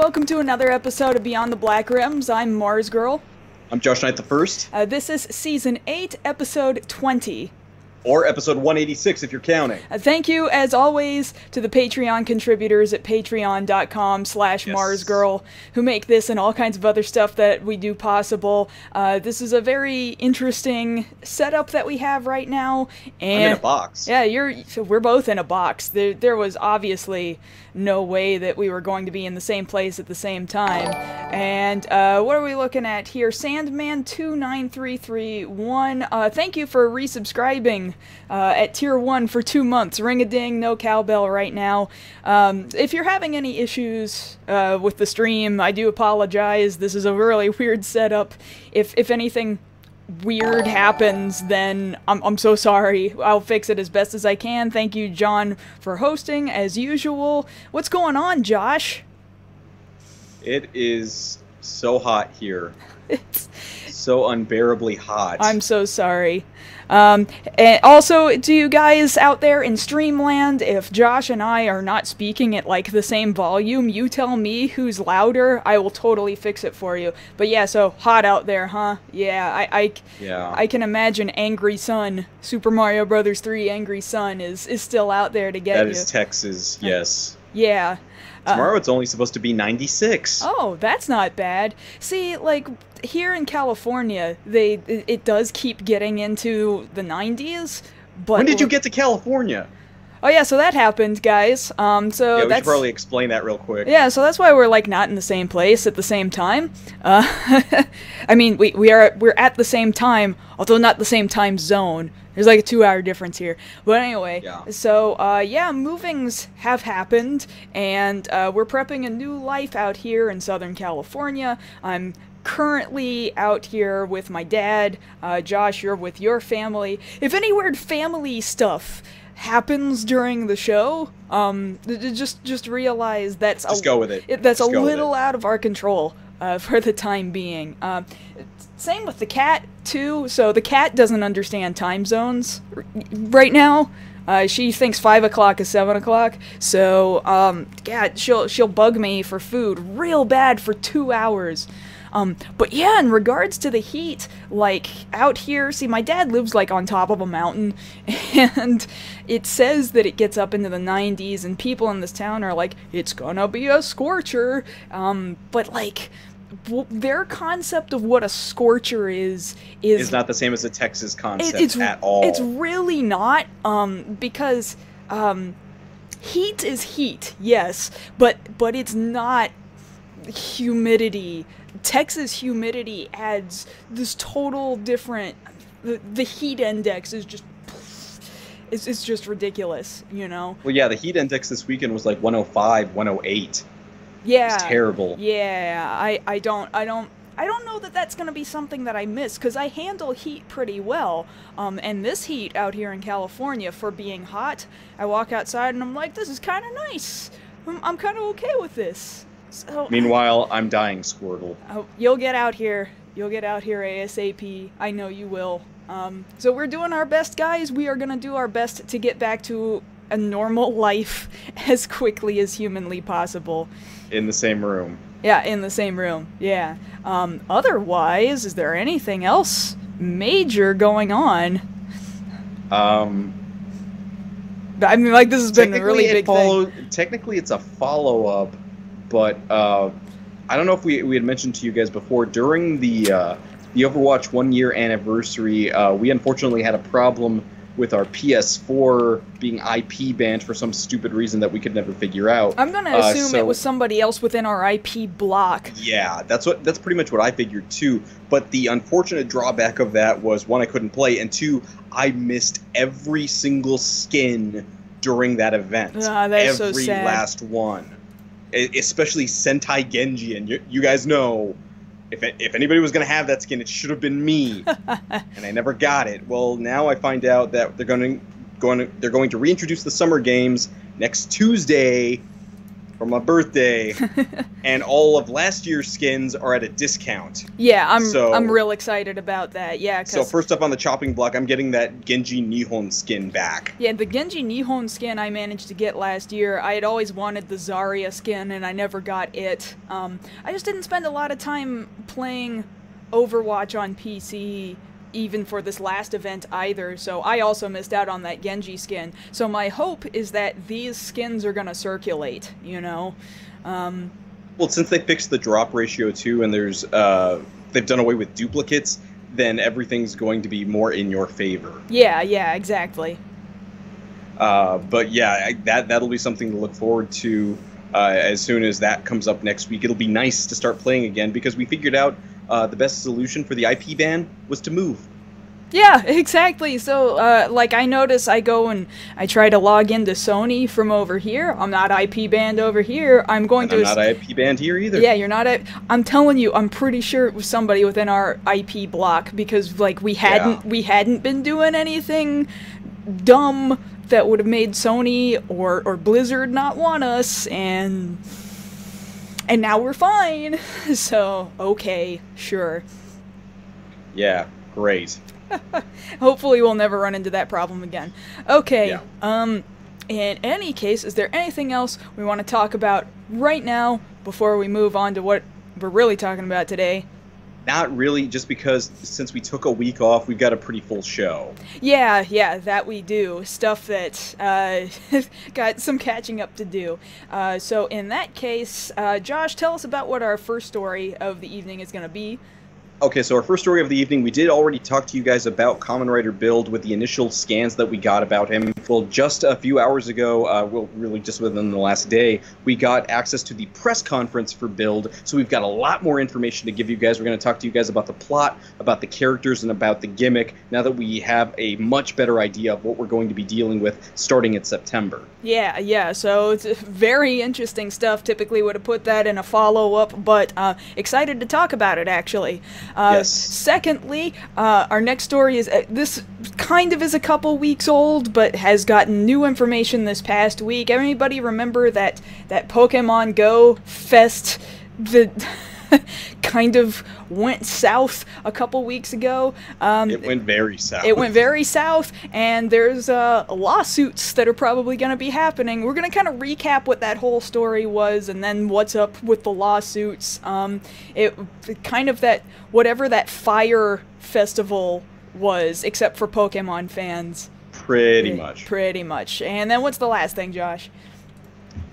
welcome to another episode of Beyond the Black Rims. I'm Mars Girl. I'm Josh Knight the First. This is Season 8, Episode 20. Or Episode 186 if you're counting. Thank you, as always, to the Patreon contributors at patreon.com/MarsGirl who make this and all kinds of other stuff that we do possible. This is a very interesting setup that we have right now. And I'm in a box. Yeah, we're both in a box. There was obviously no way that we were going to be in the same place at the same time. And what are we looking at here? Sandman29331. Thank you for resubscribing at Tier 1 for 2 months. Ring-a-ding, no cowbell right now. If you're having any issues with the stream, I do apologize. This is a really weird setup. If anything weird happens, then I'm so sorry. I'll fix it as best as I can. Thank you, John, for hosting, as usual. What's going on, Josh? It is so hot here. It's so unbearably hot. I'm so sorry. And also, to you guys out there in Streamland, if Josh and I are not speaking at, like, the same volume, you tell me who's louder, I will totally fix it for you. But yeah, so, hot out there, huh? Yeah, I can imagine Angry Sun, Super Mario Bros. 3 Angry Sun is still out there to get you. That is Texas, yes. Yeah. Tomorrow it's only supposed to be 96. Oh, that's not bad. See, like, here in California, it does keep getting into the 90s, but... When did you get to California? Oh yeah, so that happened, guys. Yeah, we should probably explain that real quick. Yeah, so that's why we're, like, not in the same place at the same time. I mean, we're at the same time, although not the same time zone. There's like a 2-hour difference here. But anyway, yeah. So, yeah, movings have happened, and we're prepping a new life out here in Southern California. I'm currently out here with my dad. Josh, you're with your family. If any weird family stuff happens during the show, just realize that's just go with it. That's a little out of our control for the time being. Same with the cat too. So the cat doesn't understand time zones right now. She thinks 5 o'clock is 7 o'clock. So yeah, she'll bug me for food real bad for 2 hours. But yeah, in regards to the heat, like, out here, see, my dad lives, like, on top of a mountain, and it says that it gets up into the 90s, and people in this town are like, it's gonna be a scorcher, but, like, their concept of what a scorcher is not the same as the Texas concept at all. It's really not, because, heat is heat, yes, but it's not humidity. Texas humidity adds this total different... The heat index is just... It's just ridiculous, you know? Well, yeah, the heat index this weekend was like 105, 108. Yeah. It's terrible. Yeah, I don't know that that's gonna be something that I miss, because I handle heat pretty well. And this heat out here in California, for being hot, I walk outside and I'm like, this is kind of nice. I'm kind of okay with this. So, meanwhile, I'm dying, Squirtle. Oh, you'll get out here. You'll get out here ASAP. I know you will. So we're doing our best, guys. We are gonna do our best to get back to a normal life as quickly as humanly possible. In the same room. Yeah, in the same room. Yeah. Otherwise, is there anything else major going on? I mean, like, this has been a really big thing. Technically, it's a follow-up. But I don't know if we had mentioned to you guys before, during the Overwatch 1-year anniversary, we unfortunately had a problem with our PS4 being IP banned for some stupid reason that we could never figure out. I'm gonna assume it was somebody else within our IP block. Yeah, that's pretty much what I figured too. But the unfortunate drawback of that was, one, I couldn't play, and two, I missed every single skin during that event. That's so sad. Every last one. Especially Sentai Genji, and you guys know, if anybody was going to have that skin, it should have been me, and I never got it. Well, now I find out that they're going to reintroduce the summer games next Tuesday, for my birthday, and all of last year's skins are at a discount. Yeah, I'm real excited about that. Yeah. So first up on the chopping block, I'm getting that Genji Nihon skin back. Yeah, the Genji Nihon skin I managed to get last year. I had always wanted the Zarya skin, and I never got it. I just didn't spend a lot of time playing Overwatch on PC, even for this last event either, so I also missed out on that Genji skin. So my hope is that these skins are gonna circulate, you know? Well, since they fixed the drop ratio too, and there's they've done away with duplicates, then everything's going to be more in your favor. Yeah, exactly. But yeah, that'll be something to look forward to as soon as that comes up next week. It'll be nice to start playing again, because we figured out the best solution for the IP ban was to move. Yeah, exactly. So, like, I notice I go and I try to log into Sony from over here. I'm not IP banned over here. I'm not IP banned here either. Yeah, you're not. I'm telling you, I'm pretty sure it was somebody within our IP block, because, like, we hadn't been doing anything dumb that would have made Sony or Blizzard not want us, and now we're fine. So, okay, sure. Yeah, great. Hopefully we'll never run into that problem again. Okay, yeah. In any case, is there anything else we want to talk about right now before we move on to what we're really talking about today? Not really, just because since we took a week off, we've got a pretty full show. Yeah, that we do. Stuff that got some catching up to do. So in that case, Josh, tell us about what our first story of the evening is going to be. Okay, so our first story of the evening, we did already talk to you guys about Kamen Rider Build with the initial scans that we got about him. Well, just a few hours ago, well, really just within the last day, we got access to the press conference for Build, so we've got a lot more information to give you guys. We're going to talk to you guys about the plot, about the characters, and about the gimmick, now that we have a much better idea of what we're going to be dealing with starting in September. Yeah, so it's very interesting stuff. Typically would have put that in a follow-up, but excited to talk about it, actually. Yes. Secondly, our next story is, this kind of is a couple weeks old, but has gotten new information this past week. Everybody remember that Pokemon Go Fest that kind of went south a couple weeks ago? It went very south. It went very south, and there's lawsuits that are probably going to be happening. We're going to kind of recap what that whole story was, and then what's up with the lawsuits. It kind of that, whatever that Fire Festival was, except for Pokemon fans. Pretty much. Pretty much. And then what's the last thing, Josh?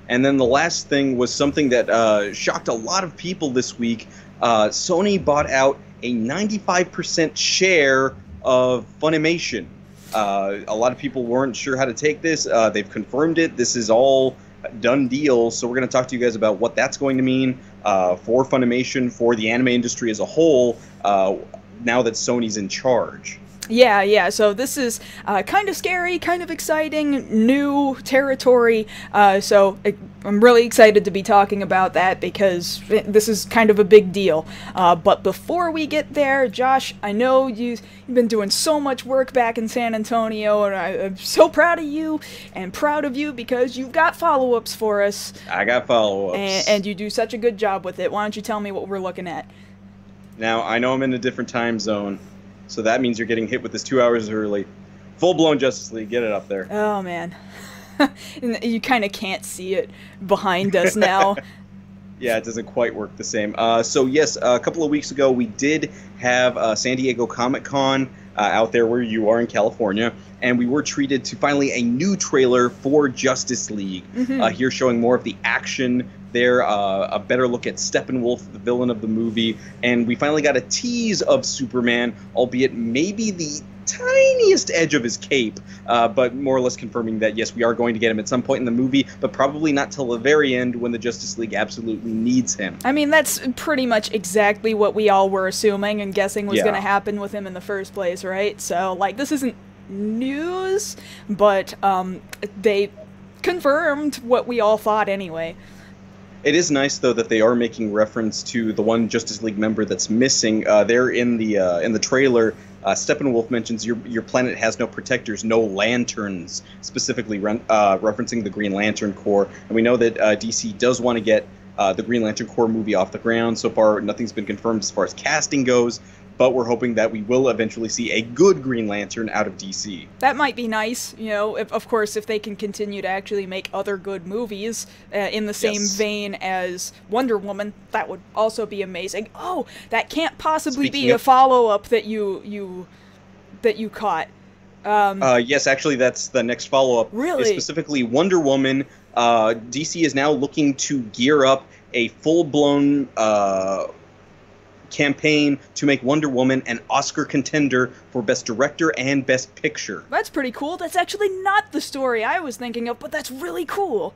And then the last thing was something that shocked a lot of people this week. Sony bought out a 95% share of Funimation. A lot of people weren't sure how to take this. They've confirmed it. This is all a done deal. So we're going to talk to you guys about what that's going to mean for Funimation, for the anime industry as a whole, now that Sony's in charge. Yeah, so this is kind of scary, kind of exciting, new territory, so I'm really excited to be talking about that, because this is kind of a big deal. But before we get there, Josh, I know you've been doing so much work back in San Antonio, and I'm so proud of you, and proud of you because you've got follow-ups for us. I got follow-ups. And you do such a good job with it. Why don't you tell me what we're looking at? Now, I know I'm in a different time zone, so that means you're getting hit with this 2 hours early. Full-blown Justice League, get it up there. Oh, man. You kind of can't see it behind us now. Yeah, it doesn't quite work the same. So yes, a couple of weeks ago we did have San Diego Comic-Con out there where you are in California, and we were treated to finally a new trailer for Justice League. Here showing more of the action there, a better look at Steppenwolf, the villain of the movie, and we finally got a tease of Superman, albeit maybe the tiniest edge of his cape, but more or less confirming that yes, we are going to get him at some point in the movie, but probably not till the very end when the Justice League absolutely needs him. I mean, that's pretty much exactly what we all were assuming and guessing was going to happen with him in the first place, right? So, like, this isn't news, but they confirmed what we all thought anyway. It is nice though that they are making reference to the one Justice League member that's missing. There in the trailer, Steppenwolf mentions your planet has no protectors, no lanterns, specifically referencing the Green Lantern Corps. And we know that DC does want to get the Green Lantern Corps movie off the ground. So far, nothing's been confirmed as far as casting goes, but we're hoping that we will eventually see a good Green Lantern out of DC. That might be nice, you know, of course, if they can continue to actually make other good movies in the same vein as Wonder Woman, that would also be amazing. Oh, that can't possibly be a follow-up that you caught. Yes, actually, that's the next follow-up. Really? Is specifically Wonder Woman. DC is now looking to gear up a full-blown campaign to make Wonder Woman an Oscar contender for Best Director and Best Picture. That's pretty cool. That's actually not the story I was thinking of, but that's really cool.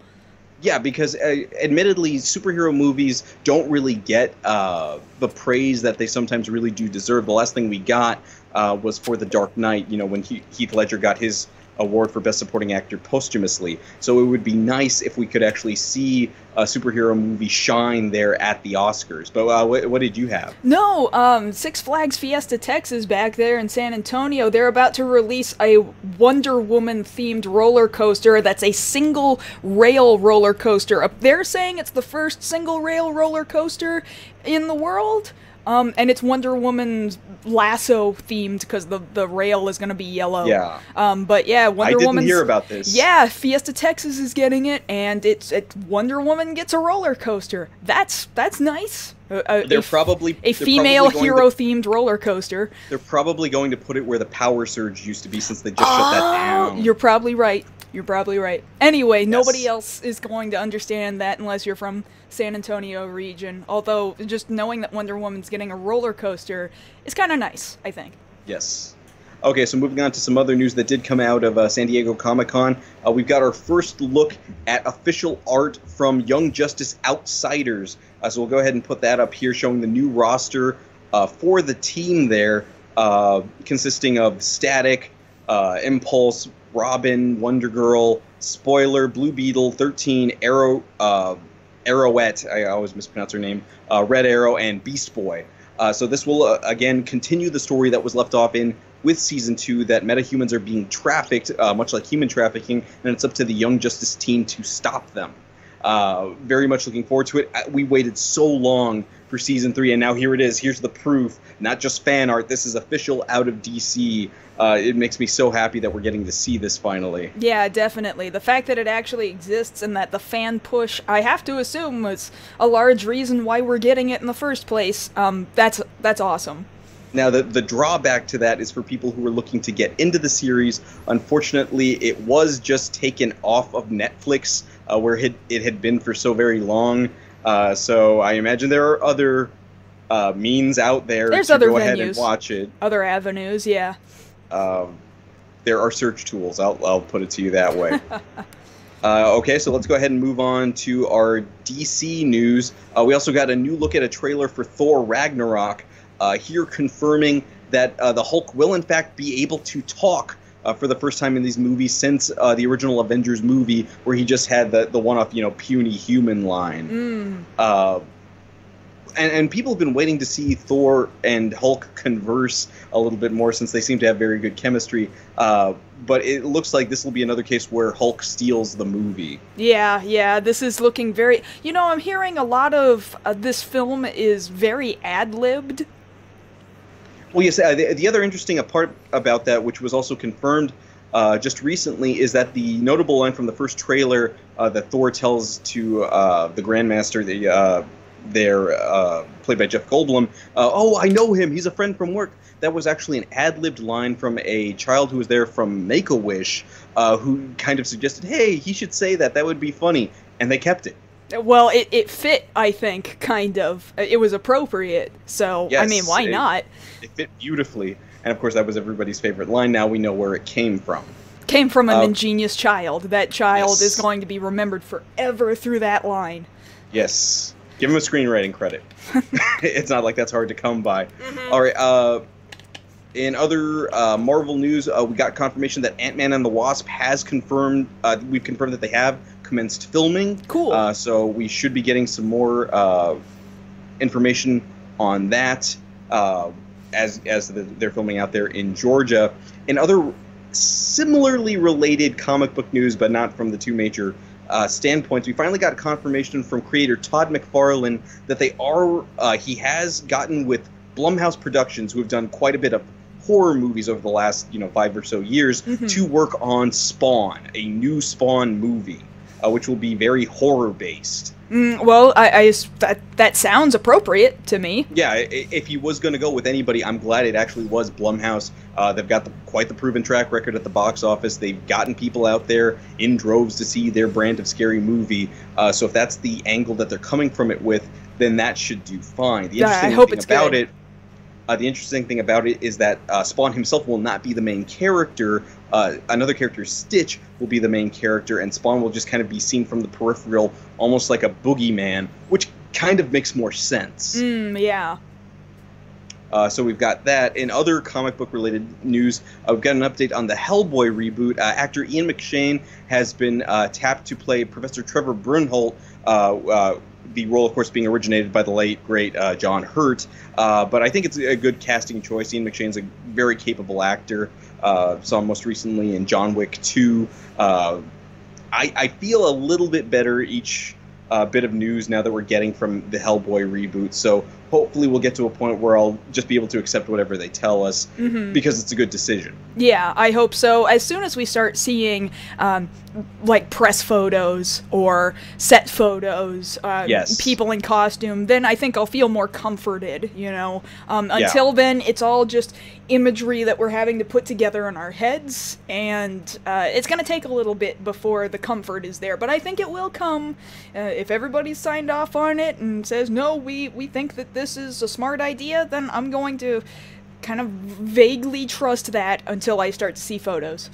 Yeah, because admittedly, superhero movies don't really get the praise that they sometimes really do deserve. The last thing we got was for The Dark Knight, you know, when Heath Ledger got his award for Best Supporting Actor posthumously. So it would be nice if we could actually see a superhero movie shine there at the Oscars. But what did you have? No, Six Flags Fiesta Texas back there in San Antonio, they're about to release a Wonder Woman-themed roller coaster that's a single rail roller coaster. They're saying it's the first single rail roller coaster in the world. And it's Wonder Woman's lasso themed because the rail is going to be yellow. Yeah. But yeah, Wonder Woman. I didn't hear about this. Yeah, Fiesta Texas is getting it, and it's Wonder Woman gets a roller coaster. That's nice. They're probably a female hero themed roller coaster. They're probably going to put it where the Power Surge used to be, since they just shut that down. You're probably right. You're probably right. Anyway, nobody else is going to understand that unless you're from San Antonio region. Although, just knowing that Wonder Woman's getting a roller coaster is kind of nice, I think. Yes. Okay, so moving on to some other news that did come out of San Diego Comic-Con. We've got our first look at official art from Young Justice Outsiders. So we'll go ahead and put that up here, showing the new roster for the team there, consisting of Static, Impulse, Robin, Wonder Girl, Spoiler, Blue Beetle, 13, Arrowette, I always mispronounce her name, Red Arrow, and Beast Boy. So this will, again, continue the story that was left off in with Season 2, that metahumans are being trafficked, much like human trafficking, and it's up to the Young Justice team to stop them. Very much looking forward to it. We waited so long for Season 3, and now here it is. Here's the proof. Not just fan art. This is official out of DC. It makes me so happy that we're getting to see this finally. Yeah, definitely. The fact that it actually exists and that the fan push, I have to assume, was a large reason why we're getting it in the first place. That's awesome. Now, the drawback to that is for people who are looking to get into the series. Unfortunately, it was just taken off of Netflix, where it had been for so very long. So I imagine there are other means out there to go ahead and watch it. Other avenues, yeah. There are search tools. I'll put it to you that way. Okay, so let's go ahead and move on to our DC news. We also got a new look at a trailer for Thor Ragnarok. Here confirming that the Hulk will in fact be able to talk for the first time in these movies since the original Avengers movie, where he just had the one-off, puny human line. And people have been waiting to see Thor and Hulk converse a little bit more, since they seem to have very good chemistry. But it looks like this will be another case where Hulk steals the movie. Yeah, this is looking very... I'm hearing a lot of this film is very ad-libbed. Well, yes, the other interesting part about that, which was also confirmed just recently, is that the notable line from the first trailer that Thor tells to the Grandmaster, played by Jeff Goldblum, "Oh, I know him, he's a friend from work." That was actually an ad-libbed line from a child who was there from Make-A-Wish, who kind of suggested, hey, he should say that, that would be funny, and they kept it. Well, it fit, I think, kind of. It was appropriate, so, yes, I mean, why not? It fit beautifully, and of course that was everybody's favorite line. Now we know where it came from. Came from an ingenious child. That child is going to be remembered forever through that line. Yes. Give him a screenwriting credit. It's not like that's hard to come by. Mm-hmm. All right, in other Marvel news, we got confirmation that Ant-Man and the Wasp has confirmed, we've confirmed that they have commenced filming. Cool. So we should be getting some more information on that as they're filming out there in Georgia. And other similarly related comic book news, but not from the two major standpoints, we finally got confirmation from creator Todd McFarlane that he has gotten with Blumhouse Productions, who have done quite a bit of horror movies over the last 5 or so years, to work on Spawn, a new Spawn movie, which will be very horror based. Well, that sounds appropriate to me. Yeah, if he was going to go with anybody, I'm glad it actually was Blumhouse. They've got quite the proven track record at the box office. They've gotten people out there in droves to see their brand of scary movie. So if that's the angle that they're coming from it with, then that should do fine. I hope it's good. The interesting thing about it is that Spawn himself will not be the main character. Another character, Stitch, will be the main character, and Spawn will just kind of be seen from the peripheral, almost like a boogeyman, which kind of makes more sense. Yeah. So we've got that. In other comic book related news, we've got an update on the Hellboy reboot. Actor Ian McShane has been tapped to play Professor Trevor Brunholt, the role, of course, being originated by the late, great John Hurt. But I think it's a good casting choice. Ian McShane's a very capable actor. Saw him most recently in John Wick 2. I feel a little bit better each bit of news now that we're getting from the Hellboy reboot. So hopefully we'll get to a point where I'll just be able to accept whatever they tell us, because it's a good decision. Yeah, I hope so. As soon as we start seeing like press photos or set photos, yes, people in costume, then I think I'll feel more comforted, Until then, it's all just imagery that we're having to put together in our heads, and it's going to take a little bit before the comfort is there, but I think it will come if everybody's signed off on it and says, no, we think that this is a smart idea, then I'm going to kind of vaguely trust that until I start to see photos.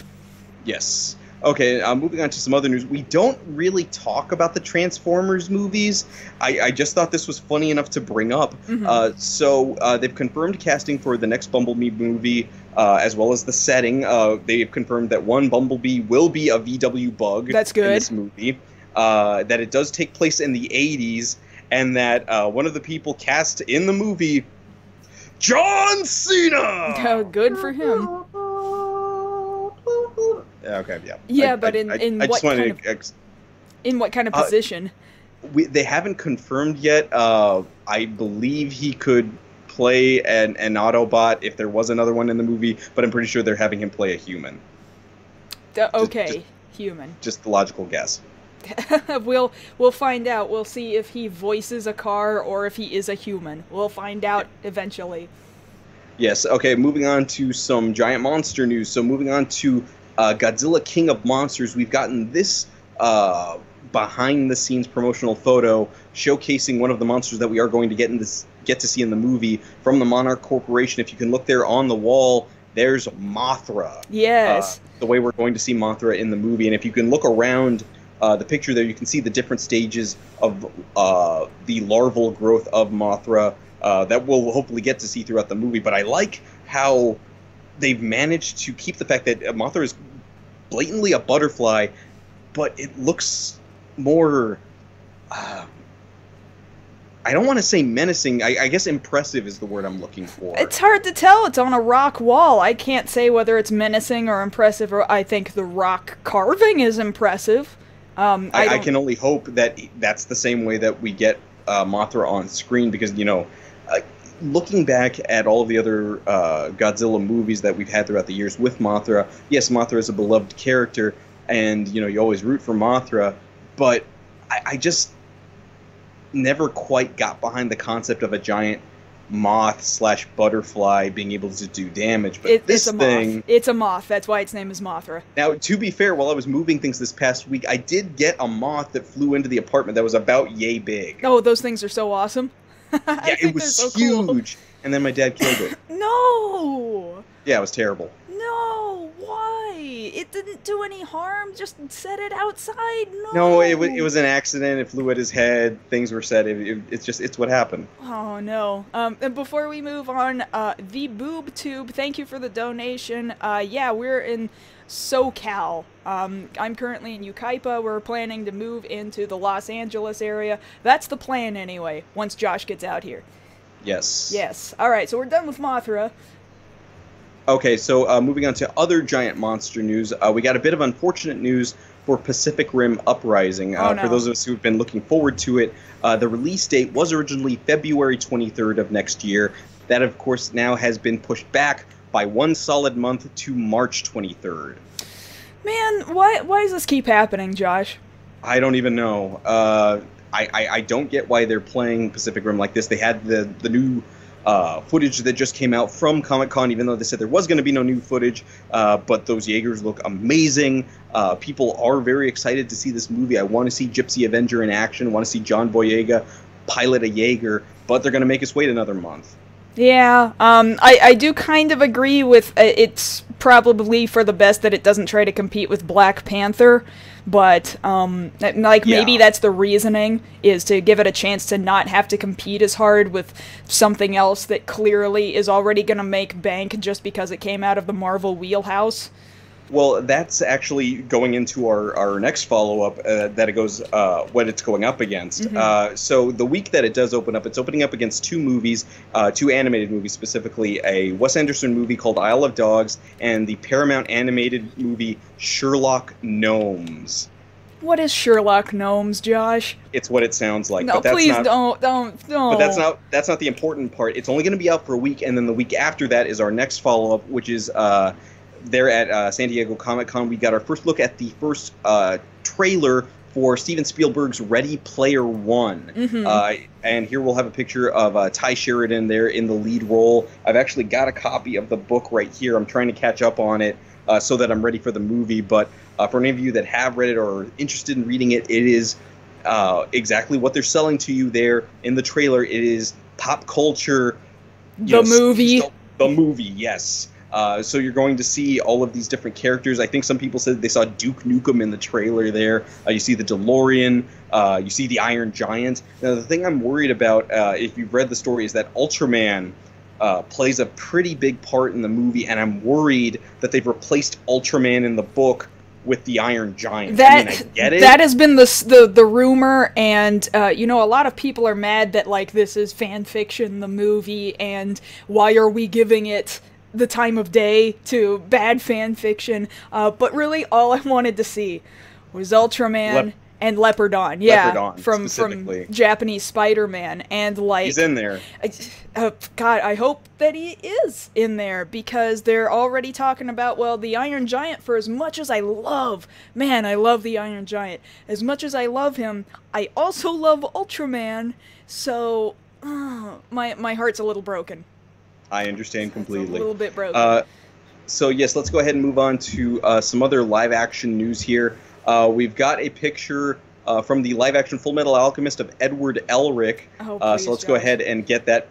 Yes. Okay, moving on to some other news. We don't really talk about the Transformers movies. I just thought this was funny enough to bring up. So they've confirmed casting for the next Bumblebee movie, as well as the setting. They've confirmed that one Bumblebee will be a VW bug. That's good. In this movie. That it does take place in the 80s, and that one of the people cast in the movie, John Cena! Oh, good for him. Okay, yeah. Yeah, but in what kind of position? They haven't confirmed yet. I believe he could play an Autobot if there was another one in the movie, but I'm pretty sure they're having him play a human. Human. Just the logical guess. We'll find out. We'll see if he voices a car or if he is a human. We'll find out eventually. Yes, okay, moving on to some giant monster news. So moving on to Godzilla King of Monsters, we've gotten this behind-the-scenes promotional photo showcasing one of the monsters that we are going to get to see in the movie from the Monarch Corporation. If you can look there on the wall, there's Mothra. Yes. The way we're going to see Mothra in the movie. And if you can look around the picture there, you can see the different stages of the larval growth of Mothra that we'll hopefully get to see throughout the movie. But I like how they've managed to keep the fact that Mothra is blatantly a butterfly, but it looks more... I don't want to say menacing. I guess impressive is the word I'm looking for. It's hard to tell. It's on a rock wall. I can't say whether it's menacing or impressive, or I think the rock carving is impressive. I can only hope that that's the same way that we get Mothra on screen, because, looking back at all of the other Godzilla movies that we've had throughout the years with Mothra, yes, Mothra is a beloved character, and, you always root for Mothra, but I just never quite got behind the concept of a giant moth/butterfly being able to do damage. But it's a moth. That's why its name is Mothra. Now, to be fair, while I was moving things this past week, I did get a moth that flew into the apartment that was about yay big. Oh, those things are so awesome. Yeah, it was so huge. Cool. And then my dad killed it. No! Yeah, it was terrible. No, why? It didn't do any harm. Just set it outside. No, it was an accident. It flew at his head. Things were said. It's what happened. Oh no. And before we move on, the Boob Tube, thank you for the donation. Yeah, we're in SoCal. I'm currently in Yucaipa. We're planning to move into the Los Angeles area. That's the plan anyway, once Josh gets out here. Yes. Yes. Alright, so we're done with Mothra. Okay, so moving on to other giant monster news, we got a bit of unfortunate news for Pacific Rim Uprising. Oh, no. For those of us who've been looking forward to it, the release date was originally February 23rd of next year. That, of course, now has been pushed back by one solid month to March 23rd. Man, why does this keep happening, Josh? I don't even know. I don't get why they're playing Pacific Rim like this. They had the new footage that just came out from Comic-Con, even though they said there was going to be no new footage, but those Jaegers look amazing. People are very excited to see this movie. I want to see Gypsy Avenger in action. I want to see John Boyega pilot a Jaeger, but they're going to make us wait another month. Yeah, I do kind of agree with it's probably for the best that it doesn't try to compete with Black Panther, but, maybe that's the reasoning, is to give it a chance to not have to compete as hard with something else that clearly is already gonna make bank just because it came out of the Marvel wheelhouse. Well, that's actually going into our next follow-up that it goes what it's going up against. Mm-hmm. So the week that it does open up, it's opening up against two movies, two animated movies specifically, a Wes Anderson movie called Isle of Dogs and the Paramount animated movie Sherlock Gnomes. What is Sherlock Gnomes, Josh? It's what it sounds like. No, but that's please not, don't. But that's not the important part. It's only going to be out for a week, and then the week after that is our next follow-up, which is there at San Diego Comic-Con. We got our first look at the first trailer for Steven Spielberg's Ready Player One. Mm-hmm. And here we'll have a picture of Ty Sheridan there in the lead role. I've actually got a copy of the book right here. I'm trying to catch up on it so that I'm ready for the movie. But for any of you that have read it or are interested in reading it, it is exactly what they're selling to you there in the trailer. It is pop culture. Movie. The movie, yes. So you're going to see all of these different characters. I think some people said they saw Duke Nukem in the trailer there. You see the DeLorean. You see the Iron Giant. Now, the thing I'm worried about, if you've read the story, is that Ultraman plays a pretty big part in the movie, and I'm worried that they've replaced Ultraman in the book with the Iron Giant. I get it. That has been the rumor, and a lot of people are mad that this is fan fiction, the movie, and why are we giving it the time of day to bad fan fiction, but really all I wanted to see was Ultraman and Leopardon. Yeah, Leopardon, from Japanese Spider-Man, and he's in there. God, I hope that he is in there, because they're already talking about, well, the Iron Giant, for as much as I love the Iron Giant, as much as I love him, I also love Ultraman, so my heart's a little broken. I understand completely. It's a little bit broken. So yes, let's go ahead and move on to some other live-action news here. We've got a picture from the live-action Full Metal Alchemist of Edward Elric. Please, so let's go ahead and get that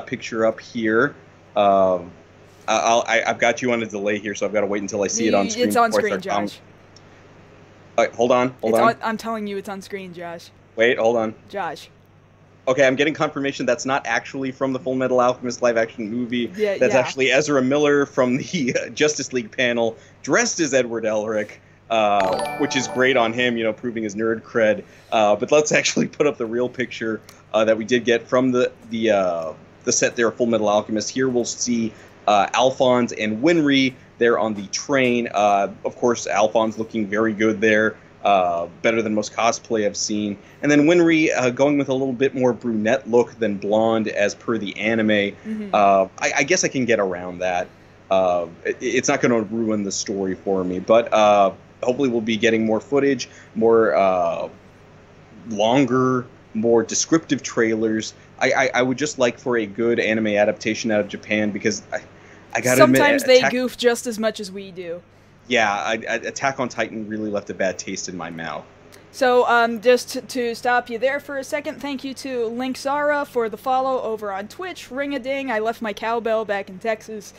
picture up here. I've got you on a delay here, so I've got to wait until I see it on screen. It's on screen, Josh. Hold on. I'm telling you, it's on screen, Josh. Wait, hold on. Josh. Okay, I'm getting confirmation that's not actually from the Full Metal Alchemist live-action movie. That's actually Ezra Miller from the Justice League panel, dressed as Edward Elric, which is great on him, proving his nerd cred. But let's actually put up the real picture that we did get from the set there, Full Metal Alchemist. Here we'll see Alphonse and Winry there on the train. Of course, Alphonse looking very good there. Better than most cosplay I've seen. And then Winry going with a little bit more brunette look than blonde as per the anime. Mm-hmm. I guess I can get around that. It's not going to ruin the story for me, but hopefully we'll be getting more footage, more longer, more descriptive trailers. I would just like for a good anime adaptation out of Japan, because I gotta admit, sometimes they goof just as much as we do. Yeah, Attack on Titan really left a bad taste in my mouth. So, just to stop you there for a second, thank you to Link Zara for the follow over on Twitch. Ring-a-ding, I left my cowbell back in Texas.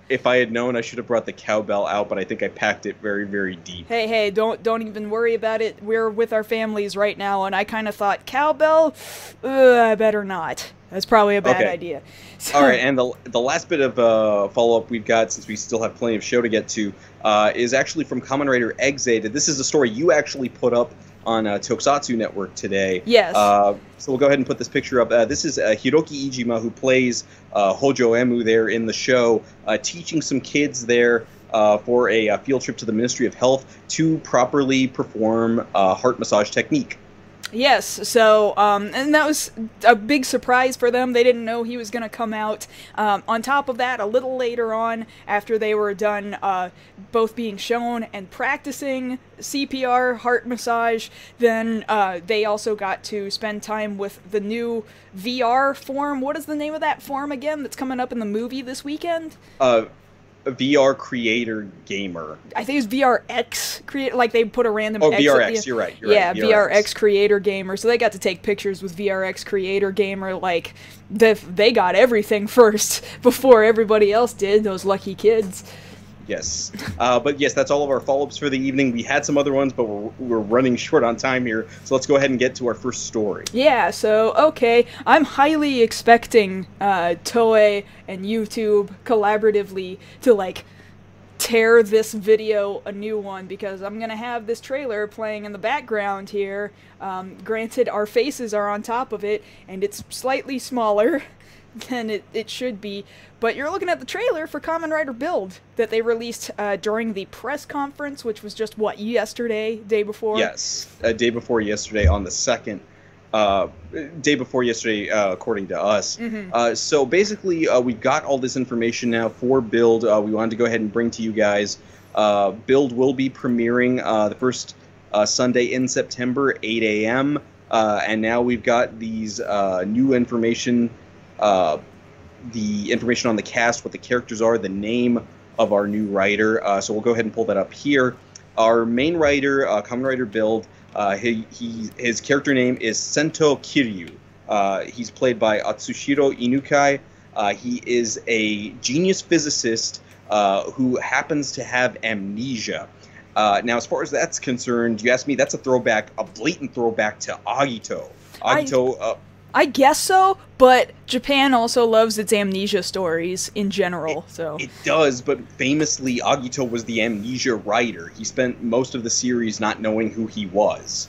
If I had known, I should have brought the cowbell out, but I think I packed it very, very deep. Hey, don't even worry about it. We're with our families right now, and I kind of thought, cowbell? I better not. That's probably a bad Okay. idea. So, All right, and the last bit of follow-up we've got, since we still have plenty of show to get to, is actually from Kamen Rider Exade. This is a story you actually put up on Tokusatsu Network today. Yes. So we'll go ahead and put this picture up. This is Hiroki Ijima, who plays Hojo Emu there in the show, teaching some kids there for a field trip to the Ministry of Health to properly perform heart massage technique. Yes, so, and that was a big surprise for them. They didn't know he was going to come out. On top of that, a little later on, after they were done both being shown and practicing CPR, heart massage, then they also got to spend time with the new VR form. What is the name of that form again that's coming up in the movie this weekend? A VR creator gamer. I think it's VRX creator. Like they put a random. Oh, X VRX. You're right. Yeah, right. VRX creator gamer. So they got to take pictures with VRX creator gamer. Like they got everything first before everybody else did. Those lucky kids. Yes. But yes, that's all of our follow-ups for the evening. We had some other ones, but we're running short on time here. So let's go ahead and get to our first story. Yeah, so, okay. I'm highly expecting Toei and YouTube collaboratively to, like, tear this video a new one, because I'm gonna have this trailer playing in the background here. Granted, our faces are on top of it, and it's slightly smaller than it should be, but you're looking at the trailer for Kamen Rider Build that they released during the press conference, which was just, what, yesterday, day before? Yes, a day before yesterday on the 2nd. Day before yesterday, according to us. Mm-hmm. So basically, we've got all this information now for Build. We wanted to go ahead and bring to you guys. Build will be premiering the first Sunday in September, 8 a.m. And now we've got these new information, the information on the cast, what the characters are, the name of our new writer. So we'll go ahead and pull that up here. Our main writer, Kamen Rider Build, his character name is Sento Kiryu. He's played by Atsushiro Inukai. He is a genius physicist who happens to have amnesia. Now, as far as that's concerned, you asked me, that's a blatant throwback to Agito. I guess so, but Japan also loves its amnesia stories in general, so... It does, but famously, Agito was the amnesia writer. He spent most of the series not knowing who he was.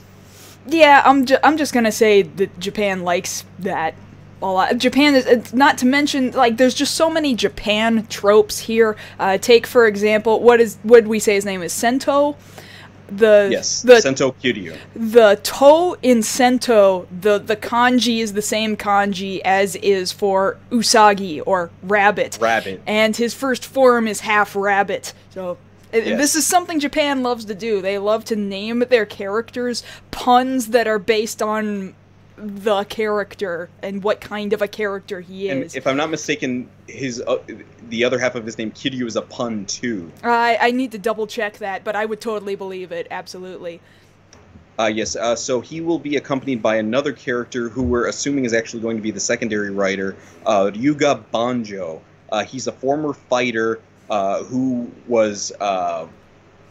Yeah, I'm just gonna say that Japan likes that a lot. Japan is, not to mention, like, there's just so many Japan tropes here. Take, for example, what did we say his name is? Sento? Sento Kiryu. The to in Sento, the kanji is the same kanji as is for Usagi, or rabbit. Rabbit. And his first form is half rabbit. So Yes. this is something Japan loves to do. They love to name their characters puns that are based on the character and what kind of a character he is. And if I'm not mistaken, his the other half of his name, Kiryu, is a pun too. I need to double check that, but I would totally believe it, absolutely. Yes, so he will be accompanied by another character who we're assuming is actually going to be the secondary writer, Ryuga Banjo. He's a former fighter who was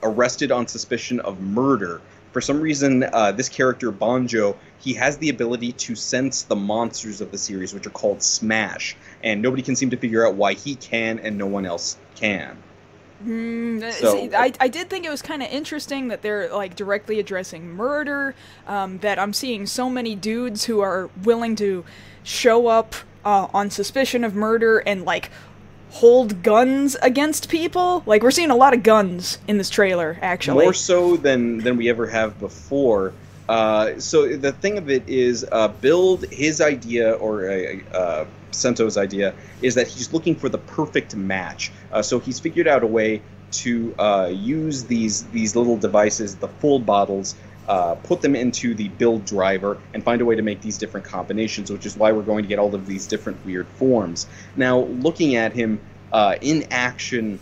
arrested on suspicion of murder. For some reason, this character, Banjo, he has the ability to sense the monsters of the series, which are called Smash, and nobody can seem to figure out why he can and no one else can. See, I did think it was kind of interesting that they're, like, directly addressing murder, that I'm seeing so many dudes who are willing to show up on suspicion of murder and, like, hold guns against people. Like, we're seeing a lot of guns in this trailer, actually. More so than we ever have before. So the thing of it is, Build, his idea, or Sento's idea, is that he's looking for the perfect match. So he's figured out a way to use these little devices, the full bottles, put them into the Build driver, and find a way to make these different combinations, which is why we're going to get all of these different weird forms. Now, looking at him in action,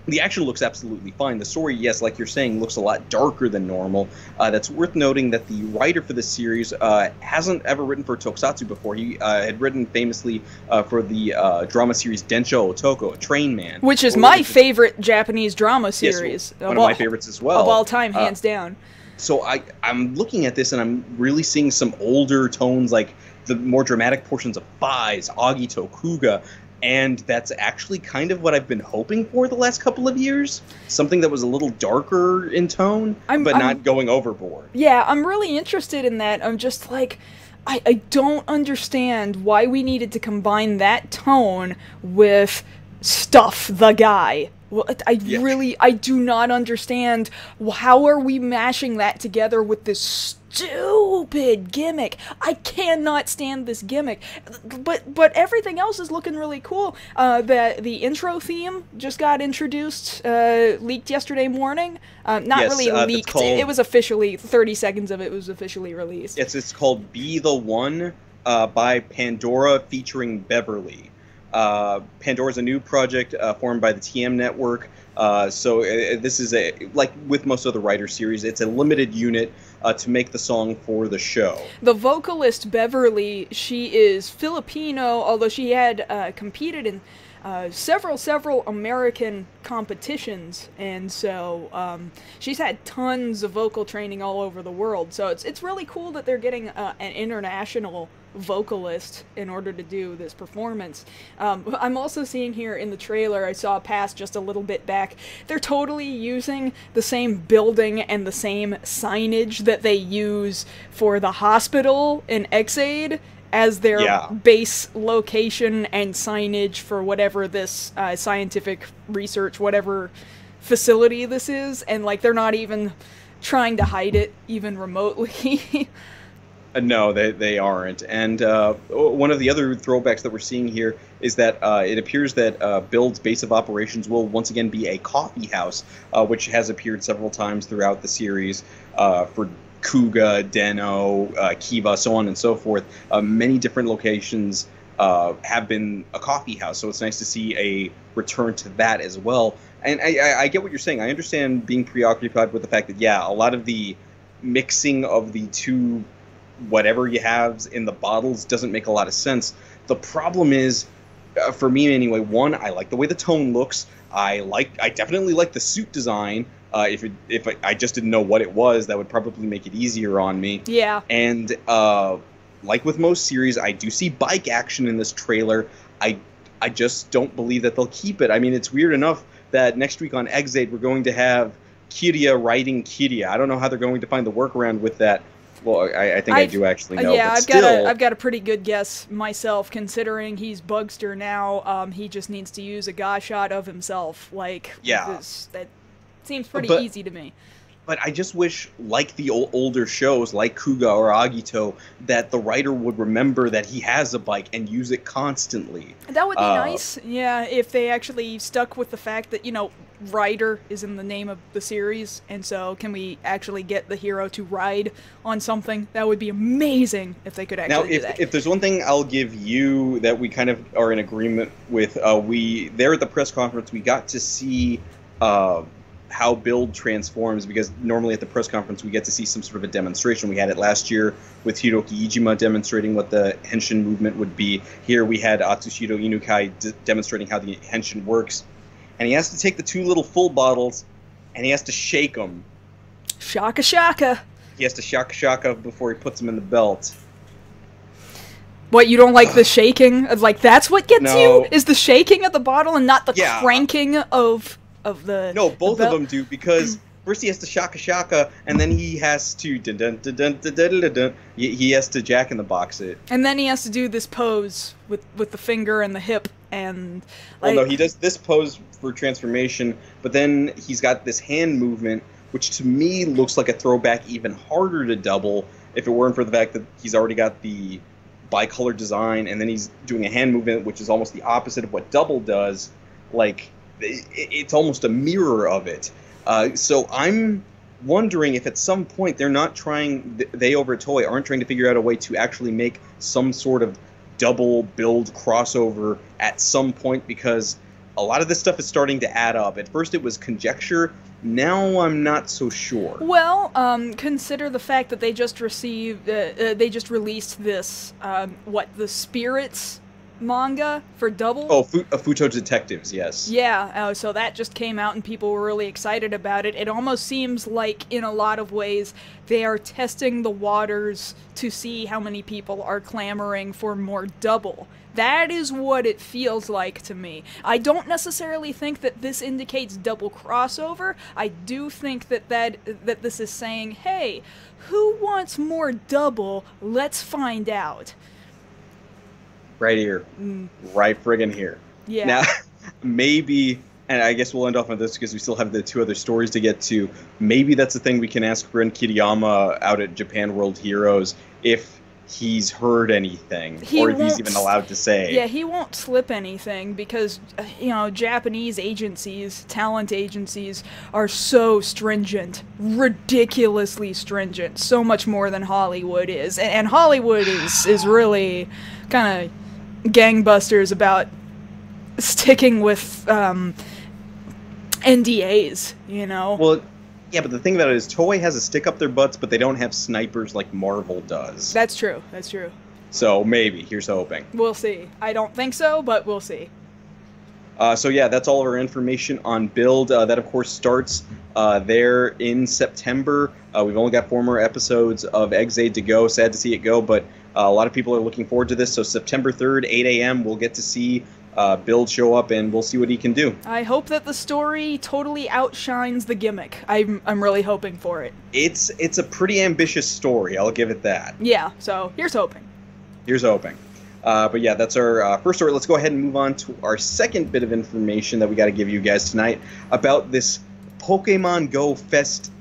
the action looks absolutely fine. The story, yes, like you're saying, looks a lot darker than normal. That's worth noting that the writer for this series hasn't ever written for Tokusatsu before. He had written famously for the drama series Densho Otoko, Train Man. Which is my favorite Japanese drama series. Yes, one of my favorites as well. Of all time, hands down. So I'm looking at this and I'm really seeing some older tones, like the more dramatic portions of Fai's, Agito, Kuga, and that's actually kind of what I've been hoping for the last couple of years. Something that was a little darker in tone, but not going overboard. Yeah, I'm really interested in that. I'm just like, I don't understand why we needed to combine that tone with Stuff the Guy. Well, I do not understand. How are we mashing that together with this stupid gimmick? I cannot stand this gimmick. But everything else is looking really cool. The intro theme just got introduced, leaked yesterday morning. Leaked. It was officially, 30 seconds of it was officially released. It's called Be the One by Pandora featuring Beverly. Pandora's a new project formed by the TM network, so this is like with most of the Rider series, it's a limited unit to make the song for the show. The vocalist Beverly, she is Filipino, although she had competed in several American competitions, and so she's had tons of vocal training all over the world. So it's really cool that they're getting an international vocalist in order to do this performance. I'm also seeing here in the trailer, I saw past just a little bit back, they're totally using the same building and the same signage that they use for the hospital in X-Aid as their base location and signage for whatever this scientific research, whatever facility this is, and like they're not even trying to hide it even remotely. No, they aren't. And one of the other throwbacks that we're seeing here is that it appears that Build's base of operations will once again be a coffee house, which has appeared several times throughout the series for Kuga, Deno, Kiva, so on and so forth. Many different locations have been a coffee house, so it's nice to see a return to that as well. And I get what you're saying. I understand being preoccupied with the fact that, a lot of the mixing of the two whatever you have in the bottles doesn't make a lot of sense. The problem is, for me anyway, one, I like the way the tone looks. I definitely like the suit design. If I just didn't know what it was, that would probably make it easier on me. Yeah. And like with most series, I do see bike action in this trailer. I just don't believe that they'll keep it. I mean, it's weird enough that next week on X8 we're going to have Kiria riding Kiria. I don't know how they're going to find the workaround with that. Well, I think I do actually know. Yeah, but I've got a pretty good guess myself, considering he's Bugster now. He just needs to use a guy shot of himself. Like, that seems pretty easy to me. But I just wish, like the older shows, like Kuga or Agito, that the writer would remember that he has a bike and use it constantly. That would be nice, yeah, if they actually stuck with the fact that, Rider is in the name of the series, and so can we actually get the hero to ride on something? That would be amazing if they could actually do that. If there's one thing I'll give you that we kind of are in agreement with, there at the press conference, we got to see how Build transforms, because normally at the press conference we get to see some sort of a demonstration. We had it last year with Hiroki Ijima demonstrating what the Henshin movement would be. Here we had Atsushiro Inukai demonstrating how the Henshin works. And he has to take the two little full bottles, and he has to shake them. Shaka shaka. He has to shaka shaka before he puts them in the belt. What, you don't like the shaking? Like, that's what gets you? Is the shaking of the bottle and not the cranking of the... No, both of them do, because first he has to shaka shaka, and then he has to he has to Jack in the Box it. And then he has to do this pose with the finger and the hip, and... Well, no, he does this pose for transformation, but then he's got this hand movement, which to me looks like a throwback even harder to double if it weren't for the fact that he's already got the bicolor design, and then he's doing a hand movement which is almost the opposite of what double does. Like, it's almost a mirror of it. So I'm wondering if at some point they're not trying, they over at Toei aren't trying to figure out a way to actually make some sort of double Build crossover at some point, because a lot of this stuff is starting to add up. At first it was conjecture, now I'm not so sure. Well, consider the fact that they just released this, the Spirits manga for Double. Oh, Futo Detectives, yes. Yeah, so that just came out and people were really excited about it. It almost seems like, in a lot of ways, they are testing the waters to see how many people are clamoring for more Double. That is what it feels like to me. I don't necessarily think that this indicates double crossover. I do think that this is saying, hey, who wants more Double? Let's find out. Right here. Right friggin' here. Yeah. Now, maybe, and I guess we'll end off on this because we still have the 2 other stories to get to. Maybe that's the thing we can ask Ren Kiriyama out at Japan World Heroes if he's heard anything, or if he's even allowed to say. Yeah, he won't slip anything because, Japanese agencies, talent agencies, are so stringent. Ridiculously stringent. So much more than Hollywood is. And Hollywood is really kind of gangbusters about sticking with NDAs, Well, yeah, but the thing about it is Toei has a stick up their butts, but they don't have snipers like Marvel does. That's true. So maybe, here's hoping. We'll see. I don't think so, but we'll see. So yeah, that's all of our information on Build. That, of course, starts there in September. We've only got 4 more episodes of Ex-Aid to go. Sad to see it go, but a lot of people are looking forward to this. So September 3rd, 8 a.m., we'll get to see Build show up, and we'll see what he can do. I hope that the story totally outshines the gimmick. I'm really hoping for it. It's a pretty ambitious story, I'll give it that. Yeah, so here's hoping. Here's hoping. But yeah, that's our first story. Let's go ahead and move on to our second bit of information that we got to give you guys tonight about this Pokemon Go Fest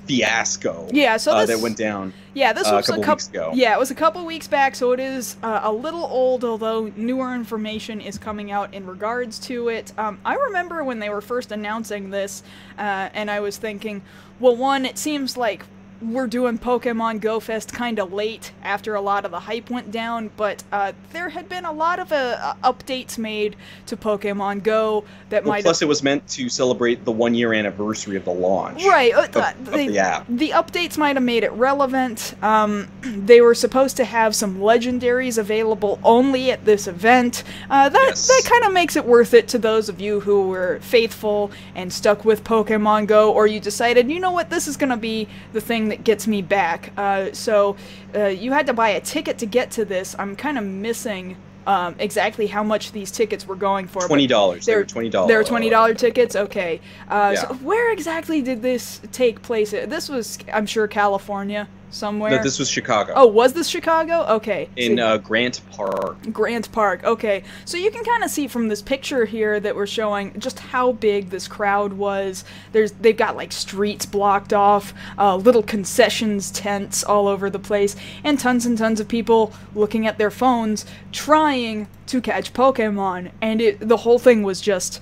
fiasco. Yeah, so that went down. Yeah, this was a couple weeks ago. Yeah, it was a couple weeks back, so it is a little old, although newer information is coming out in regards to it. I remember when they were first announcing this, and I was thinking, well, one, it seems like we're doing Pokemon Go Fest kind of late after a lot of the hype went down, but there had been a lot of updates made to Pokemon Go that might. Plus, it was meant to celebrate the 1-year anniversary of the launch. Right. Of the app. The updates might have made it relevant. They were supposed to have some legendaries available only at this event. That kind of makes it worth it to those of you who were faithful and stuck with Pokemon Go, or you decided, you know what, this is going to be the thing that gets me back. So you had to buy a ticket to get to this. I'm kind of missing exactly how much these tickets were going for. $20. They were $20. They were $20 tickets? Okay. Yeah. So where exactly did this take place? This was, I'm sure, California somewhere. No, this was Chicago. Oh, was this Chicago? Okay. In Grant Park. Grant Park, okay. So you can kind of see from this picture here that we're showing just how big this crowd was. They've got like streets blocked off, little concessions tents all over the place, and tons of people looking at their phones trying to catch Pokemon. And the whole thing was just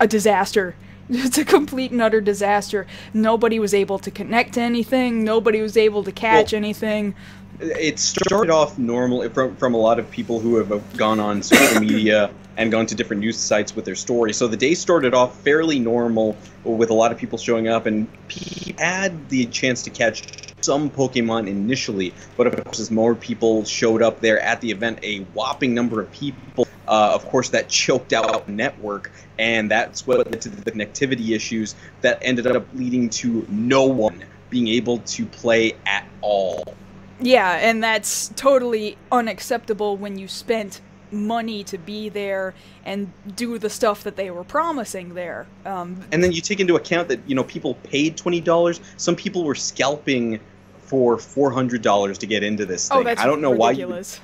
a disaster. It's a complete and utter disaster. Nobody was able to connect to anything. Nobody was able to catch anything. It started off normal from a lot of people who have gone on social media and gone to different news sites with their story. So the day started off fairly normal with a lot of people showing up, and people had the chance to catch some Pokemon initially. But of course, as more people showed up there at the event, a whopping number of people, of course, that choked out the network, and that's what led to the connectivity issues that ended up leading to no one being able to play at all. Yeah, and that's totally unacceptable when you spent money to be there and do the stuff that they were promising there. And then you take into account that, people paid $20. Some people were scalping for $400 to get into this thing. Oh, that's I don't know ridiculous.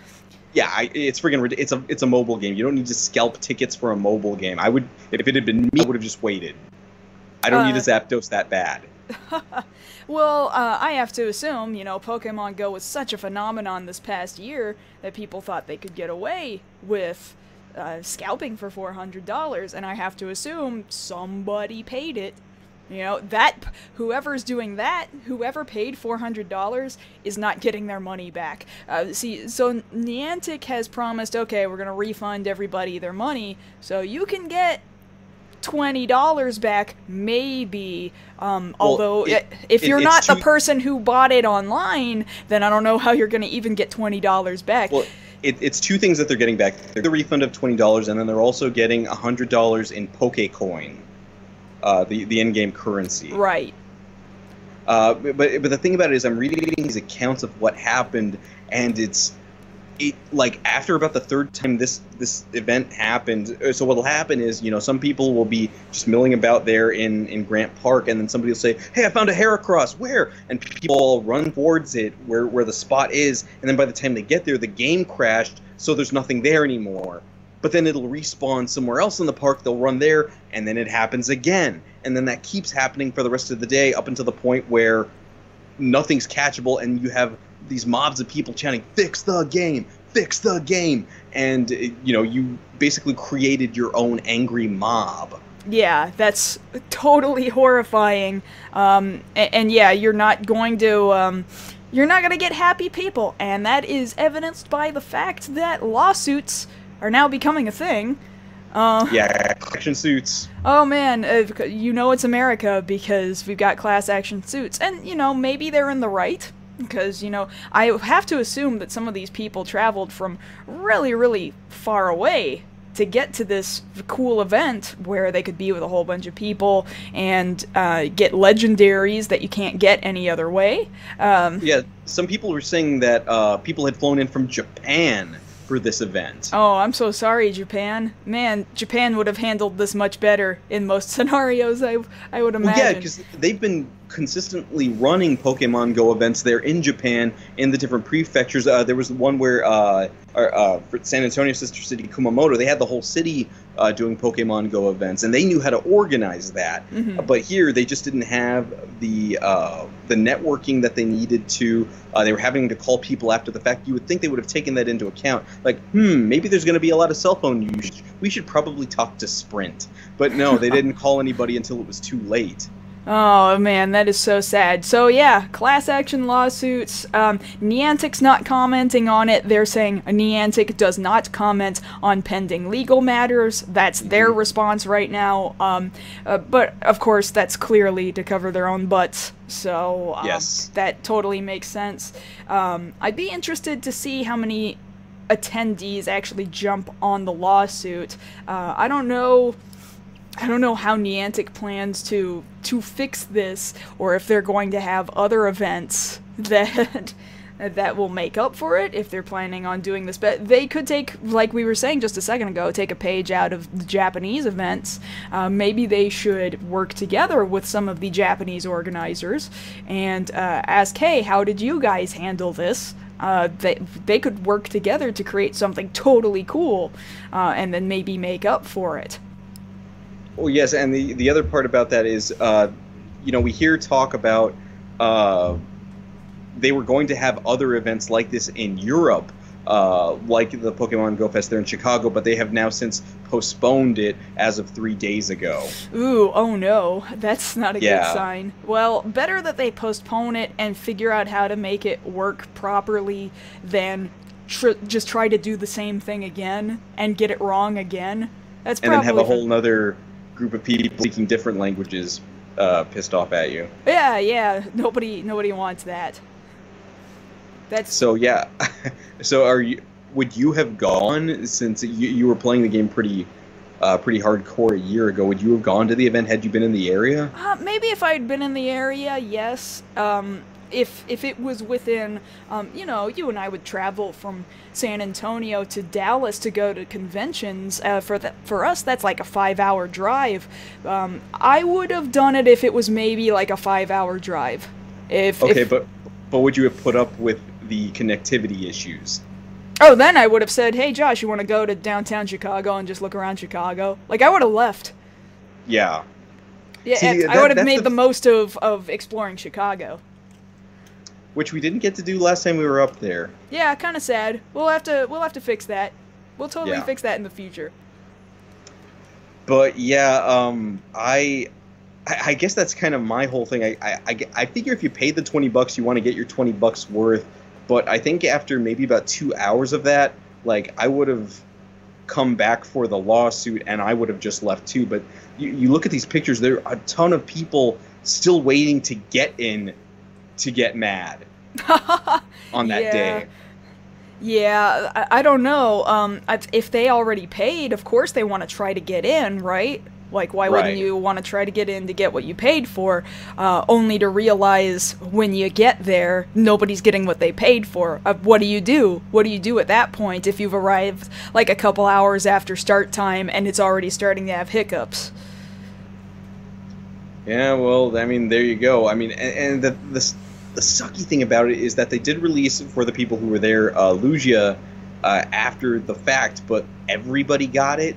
Yeah, it's friggin' ridiculous. It's a mobile game. You don't need to scalp tickets for a mobile game. If it had been me, I would have just waited. I don't need a Zapdos that bad. Well, I have to assume, Pokemon Go was such a phenomenon this past year that people thought they could get away with scalping for $400, and I have to assume somebody paid it. Whoever's doing that, whoever paid $400 is not getting their money back. So Niantic has promised, okay, we're going to refund everybody their money, so you can get $20 back, maybe. Although, if you're not the person who bought it online, then I don't know how you're going to even get $20 back. Well, it's two things that they're getting back. They're the refund of $20, and then they're also getting $100 in Pokecoin, the in-game currency. Right. But the thing about it is, I'm reading these accounts of what happened, and like after about the third time this event happened. So what'll happen is, some people will be just milling about there in Grant Park, and then somebody will say, "Hey, I found a Heracross." Where? And people all run towards it where the spot is, and then by the time they get there, the game crashed, so there's nothing there anymore. But then it'll respawn somewhere else in the park. They'll run there, and then it happens again, and then that keeps happening for the rest of the day up until the point where nothing's catchable, and you have these mobs of people chanting, "Fix the game! Fix the game!" And, you basically created your own angry mob. Yeah, that's totally horrifying. And yeah, you're not going to get happy people. And that is evidenced by the fact that lawsuits are now becoming a thing. Yeah, action suits. Oh man, it's America because we've got class action suits. And, maybe they're in the right. Because, I have to assume that some of these people traveled from really, really far away to get to this cool event where they could be with a whole bunch of people and get legendaries that you can't get any other way. Yeah, some people were saying that people had flown in from Japan for this event. Oh, I'm so sorry, Japan. Man, Japan would have handled this much better in most scenarios, I would imagine. Well, yeah, because they've been consistently running Pokemon Go events there in Japan in the different prefectures. There was one where for San Antonio, sister city Kumamoto, they had the whole city doing Pokemon Go events, and they knew how to organize that. Mm-hmm. But here, they just didn't have the networking that they needed to. They were having to call people after the fact. You would think they would have taken that into account. Like, maybe there's going to be a lot of cell phone usage. We should probably talk to Sprint. But no, they didn't call anybody until it was too late. Oh man, that is so sad. So yeah, class action lawsuits. Niantic's not commenting on it. They're saying Niantic does not comment on pending legal matters. That's their response right now. But of course, that's clearly to cover their own butts. So yes, that totally makes sense. I'd be interested to see how many attendees actually jump on the lawsuit. I don't know how Niantic plans to fix this, or if they're going to have other events that will make up for it, if they're planning on doing this. But they could take, like we were saying just a second ago, take a page out of the Japanese events. Maybe they should work together with some of the Japanese organizers and ask, hey, how did you guys handle this? They could work together to create something totally cool, and then maybe make up for it. Well, yes, and the other part about that is, we hear talk about they were going to have other events like this in Europe, like the Pokemon Go Fest there in Chicago, but they have now since postponed it as of 3 days ago. Ooh, oh no, that's not a Yeah. good sign. Well, better that they postpone it and figure out how to make it work properly than just try to do the same thing again and get it wrong again. That's And probably then have a whole nother group of people speaking different languages pissed off at you. Yeah, nobody wants that. That's So yeah, so would you have gone, since you were playing the game pretty hardcore a year ago? Would you have gone to the event had you been in the area? maybe if I'd been in the area, yes. If it was within, you and I would travel from San Antonio to Dallas to go to conventions. For us, that's like a 5-hour drive. I would have done it if it was maybe like a 5-hour drive. But would you have put up with the connectivity issues? Oh, then I would have said, hey, Josh, you want to go to downtown Chicago and just look around Chicago? Like, I would have left. Yeah. Yeah, See, I would have made the most of exploring Chicago. Which we didn't get to do last time we were up there. Yeah, kind of sad. We'll have to fix that. We'll totally fix that in the future. But yeah, I guess that's kind of my whole thing. I figure if you paid the $20, you want to get your $20 worth. But I think after maybe about 2 hours of that, like, I would have come back for the lawsuit and I would have just left too. But you look at these pictures, there are a ton of people still waiting to get in to get mad on that day. Yeah, I don't know. If they already paid, of course they want to try to get in, right? Like, why wouldn't Right. you want to try to get in to get what you paid for, only to realize when you get there, nobody's getting what they paid for? What do you do? What do you do at that point if you've arrived, like, a couple hours after start time and it's already starting to have hiccups? Yeah, well, I mean, there you go. I mean, and the sucky thing about it is that they did release for the people who were there, Lugia, after the fact, but everybody got it,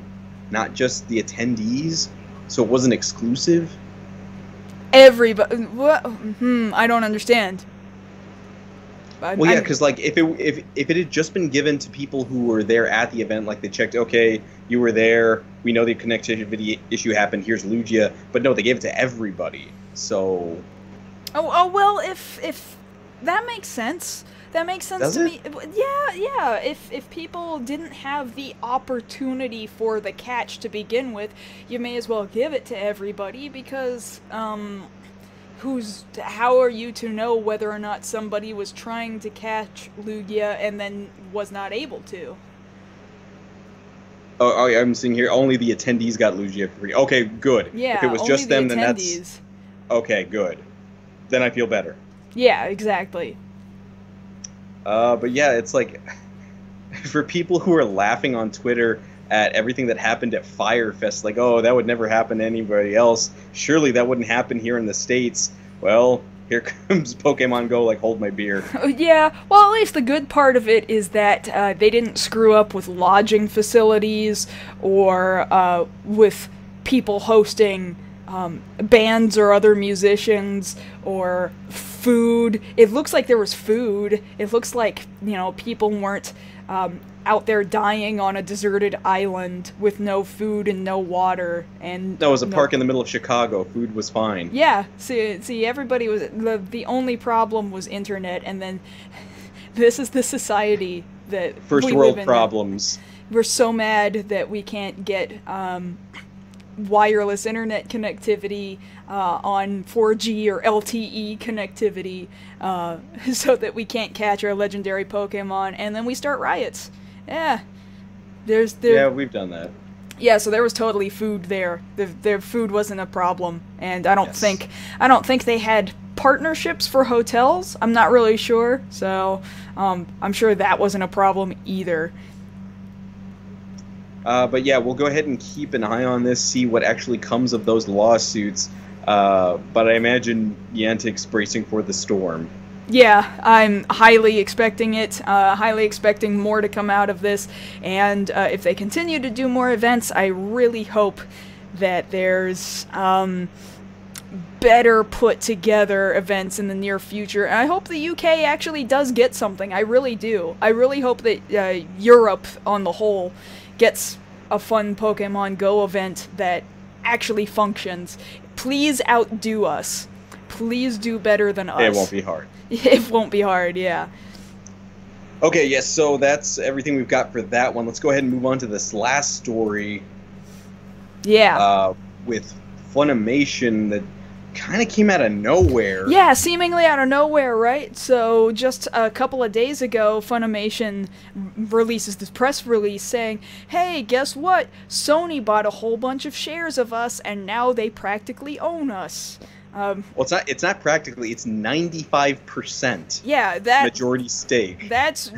not just the attendees, so it wasn't exclusive. Everybody, what? I don't understand. Well, yeah, because like if it had just been given to people who were there at the event, like they checked, okay, you were there, we know the connectivity issue happened. Here's Lugia, but no, they gave it to everybody. So. Oh well, if that makes sense. That makes sense Does to it? me. Yeah. If people didn't have the opportunity for the catch to begin with, you may as well give it to everybody because how are you to know whether or not somebody was trying to catch Lugia and then was not able to? Oh, I'm seeing here only the attendees got Lugia for free. Okay, good. Yeah, If it was only just the them, then attendees. that's okay. Good. Then I feel better. Yeah, exactly. But yeah, it's like for people who are laughing on Twitter at everything that happened at Fire Fest, like, oh, that would never happen to anybody else. Surely that wouldn't happen here in the States. Well, here comes Pokemon Go, like, hold my beer. Yeah, well, at least the good part of it is that they didn't screw up with lodging facilities or with people hosting bands or other musicians or food. It looks like there was food. It looks like, people weren't out there dying on a deserted island with no food and no water and No, it was a park in the middle of Chicago. Food was fine. Yeah, see, everybody was the only problem was internet, and then this is the society that First we world live in. problems. We're so mad that we can't get wireless internet connectivity on 4G or LTE connectivity, so that we can't catch our legendary Pokemon, and then we start riots. Yeah, Yeah, we've done that. yeah, so there was totally food there. Their food wasn't a problem, and I don't Yes. think they had partnerships for hotels. I'm not really sure, so I'm sure that wasn't a problem either. But yeah, we'll go ahead and keep an eye on this, see what actually comes of those lawsuits. But I imagine Niantic's bracing for the storm. Yeah, I'm highly expecting it, highly expecting more to come out of this, and if they continue to do more events, I really hope that there's better put together events in the near future, and I hope the UK actually does get something. I really do. I really hope that Europe on the whole gets a fun Pokemon Go event that actually functions. Please outdo us. Please do better than us. It won't be hard. It won't be hard, yeah. Okay, yes, so that's everything we've got for that one. Let's go ahead and move on to this last story. Yeah. With Funimation that kind of came out of nowhere. Yeah, seemingly out of nowhere, right? So just a couple of days ago, Funimation releases this press release saying, hey, guess what? Sony bought a whole bunch of shares of us, and now they practically own us. Well, it's not practically, it's 95%. Yeah, that majority stake. That's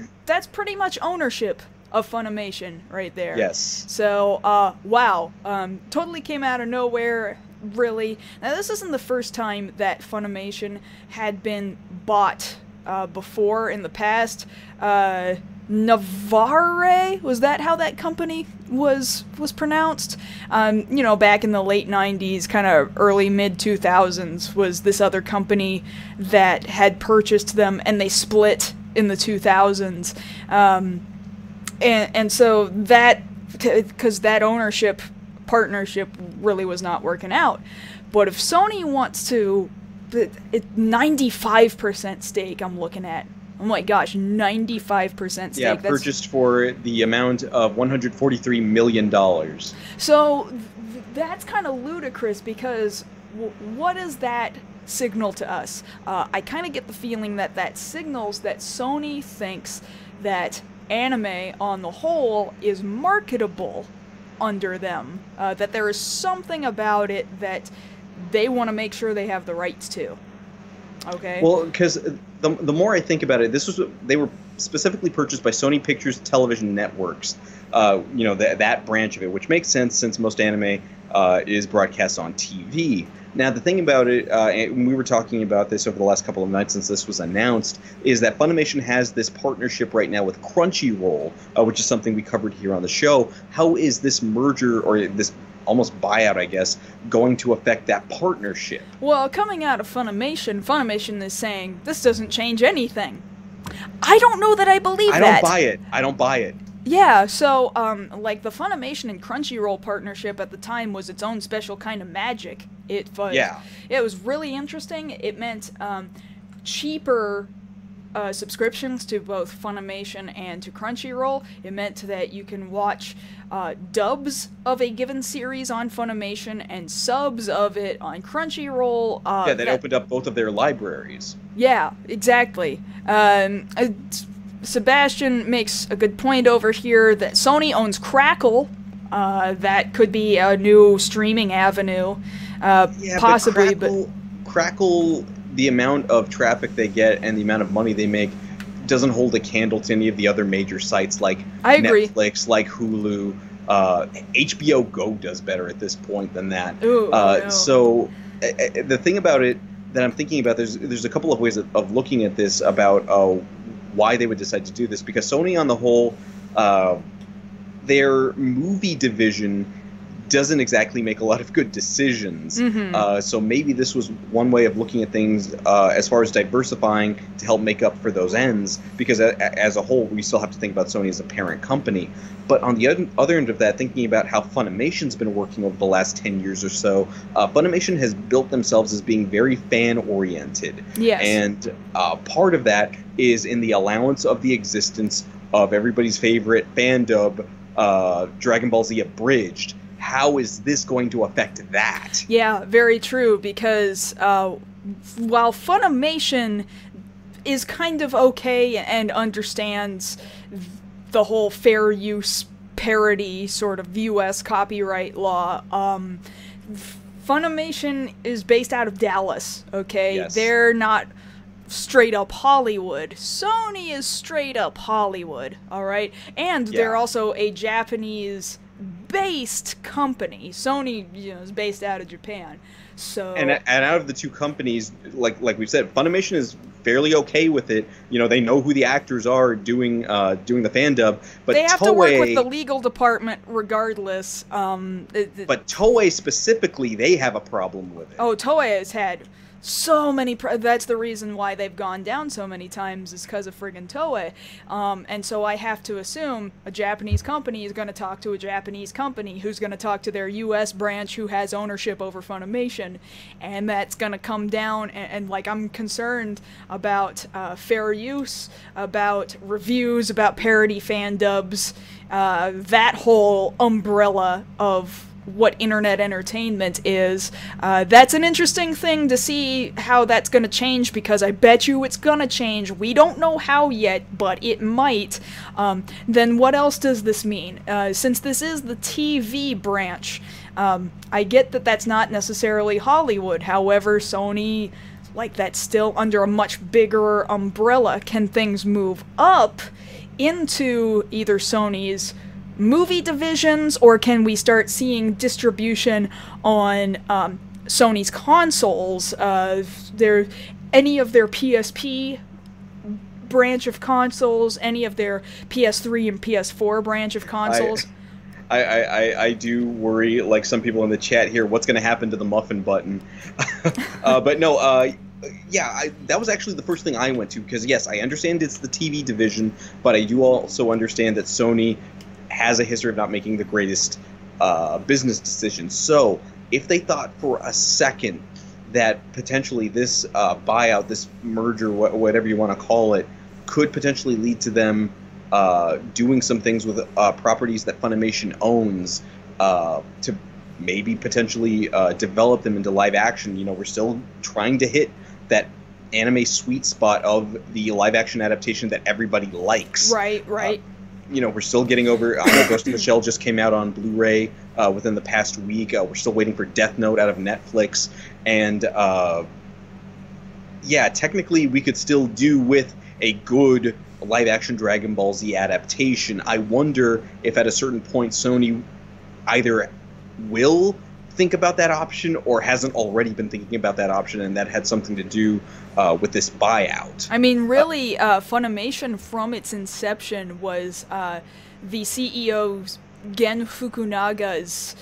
pretty much ownership of Funimation right there. Yes. So, wow. Totally came out of nowhere, really. Now, this isn't the first time that Funimation had been bought before in the past. Navarre? Was that how that company was pronounced? Back in the late 90s, kind of early mid-2000s, was this other company that had purchased them, and they split in the 2000s. And so that, because that ownership partnership really was not working out. But if Sony wants to, 95% stake I'm looking at. Oh my gosh, 95% stake. Yeah, purchased for the amount of $143 million. So that's kind of ludicrous because what does that signal to us? I kind of get the feeling that signals that Sony thinks that anime on the whole is marketable under them. That there is something about it that they want to make sure they have the rights to. Okay. Well, because the more I think about it, they were specifically purchased by Sony Pictures Television Networks. That branch of it, which makes sense since most anime is broadcast on TV. Now, the thing about it, and we were talking about this over the last couple of nights since this was announced, is that Funimation has this partnership right now with Crunchyroll, which is something we covered here on the show. How is this merger, or this almost buyout, I guess, going to affect that partnership? Well, coming out of Funimation is saying, this doesn't change anything. I don't know that I believe that. I don't buy it. Yeah, so, like, the Funimation and Crunchyroll partnership at the time was its own special kind of magic. It was really interesting. It meant, cheaper subscriptions to both Funimation and to Crunchyroll. It meant that you can watch dubs of a given series on Funimation and subs of it on Crunchyroll. That opened up both of their libraries. Yeah, exactly. Sebastian makes a good point over here that Sony owns Crackle. That could be a new streaming avenue, possibly. But Crackle, the amount of traffic they get and the amount of money they make doesn't hold a candle to any of the other major sites like Netflix, like Hulu. HBO Go does better at this point than that. Ooh, no. So the thing about it that I'm thinking about, there's a couple of ways of looking at this about why they would decide to do this, because Sony on the whole, their movie division doesn't exactly make a lot of good decisions. Mm-hmm. So maybe this was one way of looking at things as far as diversifying to help make up for those ends, because as a whole, we still have to think about Sony as a parent company. But on the other end of that, thinking about how Funimation's been working over the last 10 years or so, Funimation has built themselves as being very fan-oriented. Yes. And part of that is in the allowance of the existence of everybody's favorite fan dub, Dragon Ball Z Abridged. How is this going to affect that? Yeah, very true, because while Funimation is kind of okay and understands the whole fair use parody sort of US copyright law, Funimation is based out of Dallas, okay? Yes. They're not straight up Hollywood. Sony is straight up Hollywood, alright? And they're also a Japanese based company. Sony, is based out of Japan. So and out of the two companies, like we've said, Funimation is fairly okay with it. They know who the actors are doing the fan dub, but they have to work with the legal department regardless. But Toei specifically, they have a problem with it. Oh, Toei has had so many. That's the reason why they've gone down so many times, is because of friggin' Toei. And so I have to assume a Japanese company is going to talk to a Japanese company who's going to talk to their U.S. branch who has ownership over Funimation, and that's going to come down. And like, I'm concerned about fair use, about reviews, about parody fan dubs, that whole umbrella of what internet entertainment is. That's an interesting thing to see how that's going to change, because I bet you it's going to change. We don't know how yet, but it might. Then what else does this mean? Since this is the TV branch, I get that that's not necessarily Hollywood. However, Sony, like, that's still under a much bigger umbrella. Can things move up into either Sony's movie divisions, or can we start seeing distribution on Sony's consoles? Any of their PSP branch of consoles, any of their PS3 and PS4 branch of consoles? I do worry, like some people in the chat here, what's going to happen to the muffin button? But no, that was actually the first thing I went to, because yes, I understand it's the TV division, but I do also understand that Sony has a history of not making the greatest business decisions. So if they thought for a second that potentially this buyout, this merger, whatever you want to call it, could potentially lead to them doing some things with properties that Funimation owns to maybe potentially develop them into live action, we're still trying to hit that anime sweet spot of the live action adaptation that everybody likes. Right. we're still getting over. I know Ghost in the Shell just came out on Blu-ray within the past week. We're still waiting for Death Note out of Netflix, and yeah, technically we could still do with a good live-action Dragon Ball Z adaptation. I wonder if at a certain point Sony either will think about that option or hasn't already been thinking about that option, and that had something to do with this buyout. I mean, really, Funimation from its inception was the CEO Gen Fukunaga's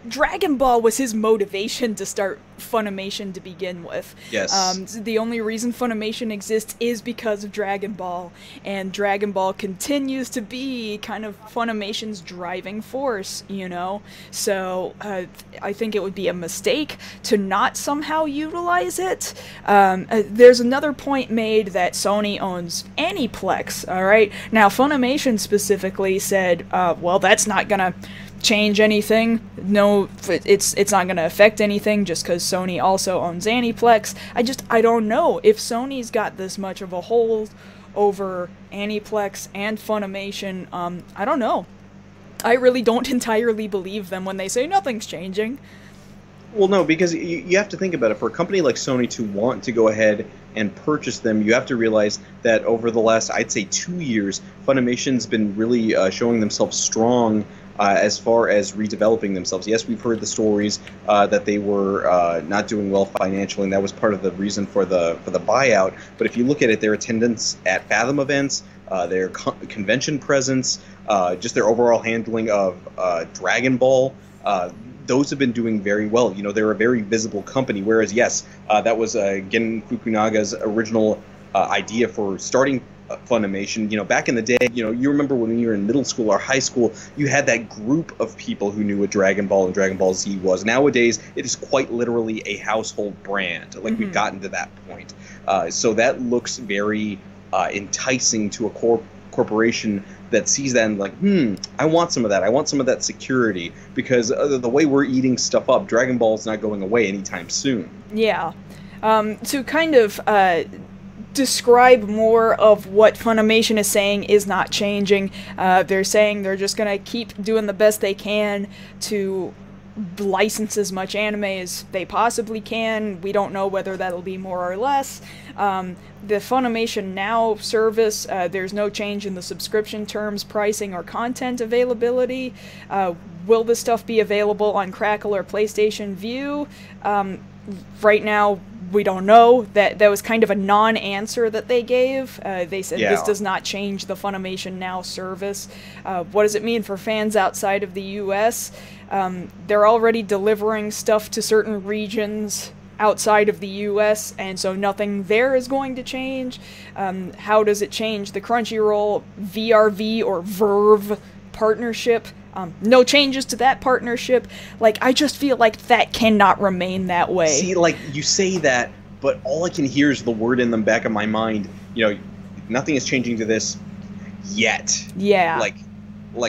Dragon Ball was his motivation to start Funimation to begin with. Yes. The only reason Funimation exists is because of Dragon Ball, and Dragon Ball continues to be kind of Funimation's driving force, you know? So, I think it would be a mistake to not somehow utilize it. There's another point made that Sony owns Aniplex, alright? Now, Funimation specifically said, well, that's not gonna change anything. No, it's not going to affect anything just because Sony also owns Aniplex. I don't know if Sony's got this much of a hold over Aniplex and Funimation. I don't know. I really don't entirely believe them when they say nothing's changing. Well, no, because you have to think about it. For a company like Sony to want to go ahead and purchase them, you have to realize that over the last, I'd say, 2 years, Funimation's been really showing themselves strong as far as redeveloping themselves. Yes, we've heard the stories that they were not doing well financially, and that was part of the reason for the buyout. But if you look at it, their attendance at Fathom events, their convention presence, just their overall handling of Dragon Ball, those have been doing very well. You know, they're a very visible company, whereas, yes, that was Gen Fukunaga's original idea for starting Funimation. You know, back in the day, you know, you remember when you were in middle school or high school, you had that group of people who knew what Dragon Ball and Dragon Ball Z was. Nowadays, it is quite literally a household brand. Like, we've gotten to that point. So that looks very enticing to a corporation that sees that and like, I want some of that. I want some of that security, because the way we're eating stuff up, Dragon Ball is not going away anytime soon. Yeah. To kind of describe more of what Funimation is saying is not changing. They're saying they're just going to keep doing the best they can to license as much anime as they possibly can. We don't know whether that'll be more or less. The Funimation Now service, there's no change in the subscription terms, pricing, or content availability. Will this stuff be available on Crackle or PlayStation View? Right now, we don't know. That was kind of a non-answer that they gave. They said this does not change the Funimation Now service. What does it mean for fans outside of the US? They're already delivering stuff to certain regions outside of the US, and so nothing there is going to change. How does it change the Crunchyroll VRV or Verve partnership? No changes to that partnership. Like, I just feel like that cannot remain that way. See, like, you say that, but all I can hear is the word in the back of my mind, you know, nothing is changing to this yet. Yeah. Like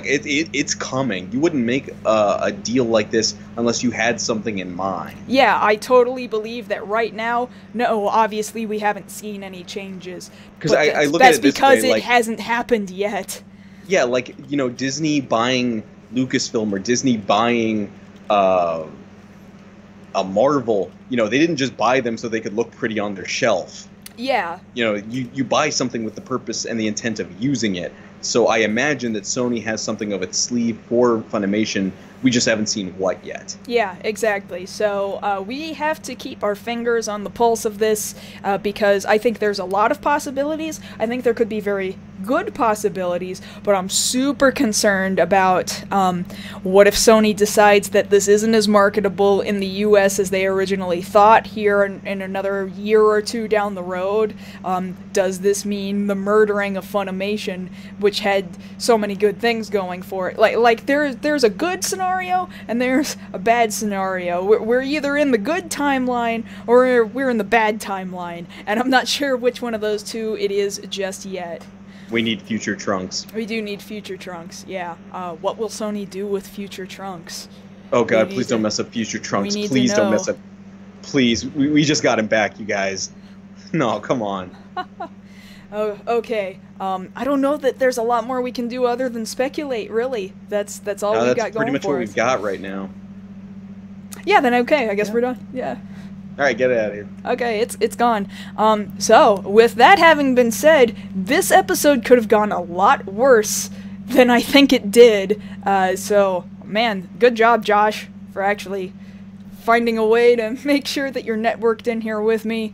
it's coming. You wouldn't make a deal like this unless you had something in mind. Yeah, I totally believe that right now, no, obviously we haven't seen any changes. Because I look at it this way, that's because it hasn't happened yet. Yeah, like, you know, Disney buying Lucasfilm or Disney buying a Marvel, you know, they didn't just buy them so they could look pretty on their shelf. Yeah. You know, you buy something with the purpose and the intent of using it. So I imagine that Sony has something of its sleeve for Funimation. We just haven't seen what yet. Yeah, exactly. So we have to keep our fingers on the pulse of this because I think there's a lot of possibilities. I think there could be very good possibilities, but I'm super concerned about what if Sony decides that this isn't as marketable in the US as they originally thought here in another year or two down the road. Does this mean the murdering of Funimation, which had so many good things going for it? Like there's a good scenario and there's a bad scenario. We're either in the good timeline or we're in the bad timeline, and I'm not sure which one of those two it is just yet. We need future Trunks. We do need future Trunks, yeah. What will Sony do with future Trunks? Oh god, please don't mess up future Trunks. Please don't mess up. Please, we just got him back, you guys. No, come on. Oh, okay. I don't know that there's a lot more we can do other than speculate, really. That's all we've got going for us. That's pretty much what we've got right now. Yeah, then okay, I guess we're done. Yeah. Alright, get it out of here. Okay, it's gone. So, with that having been said, this episode could have gone a lot worse than I think it did. So, man, good job, Josh, for actually finding a way to make sure that you're networked in here with me.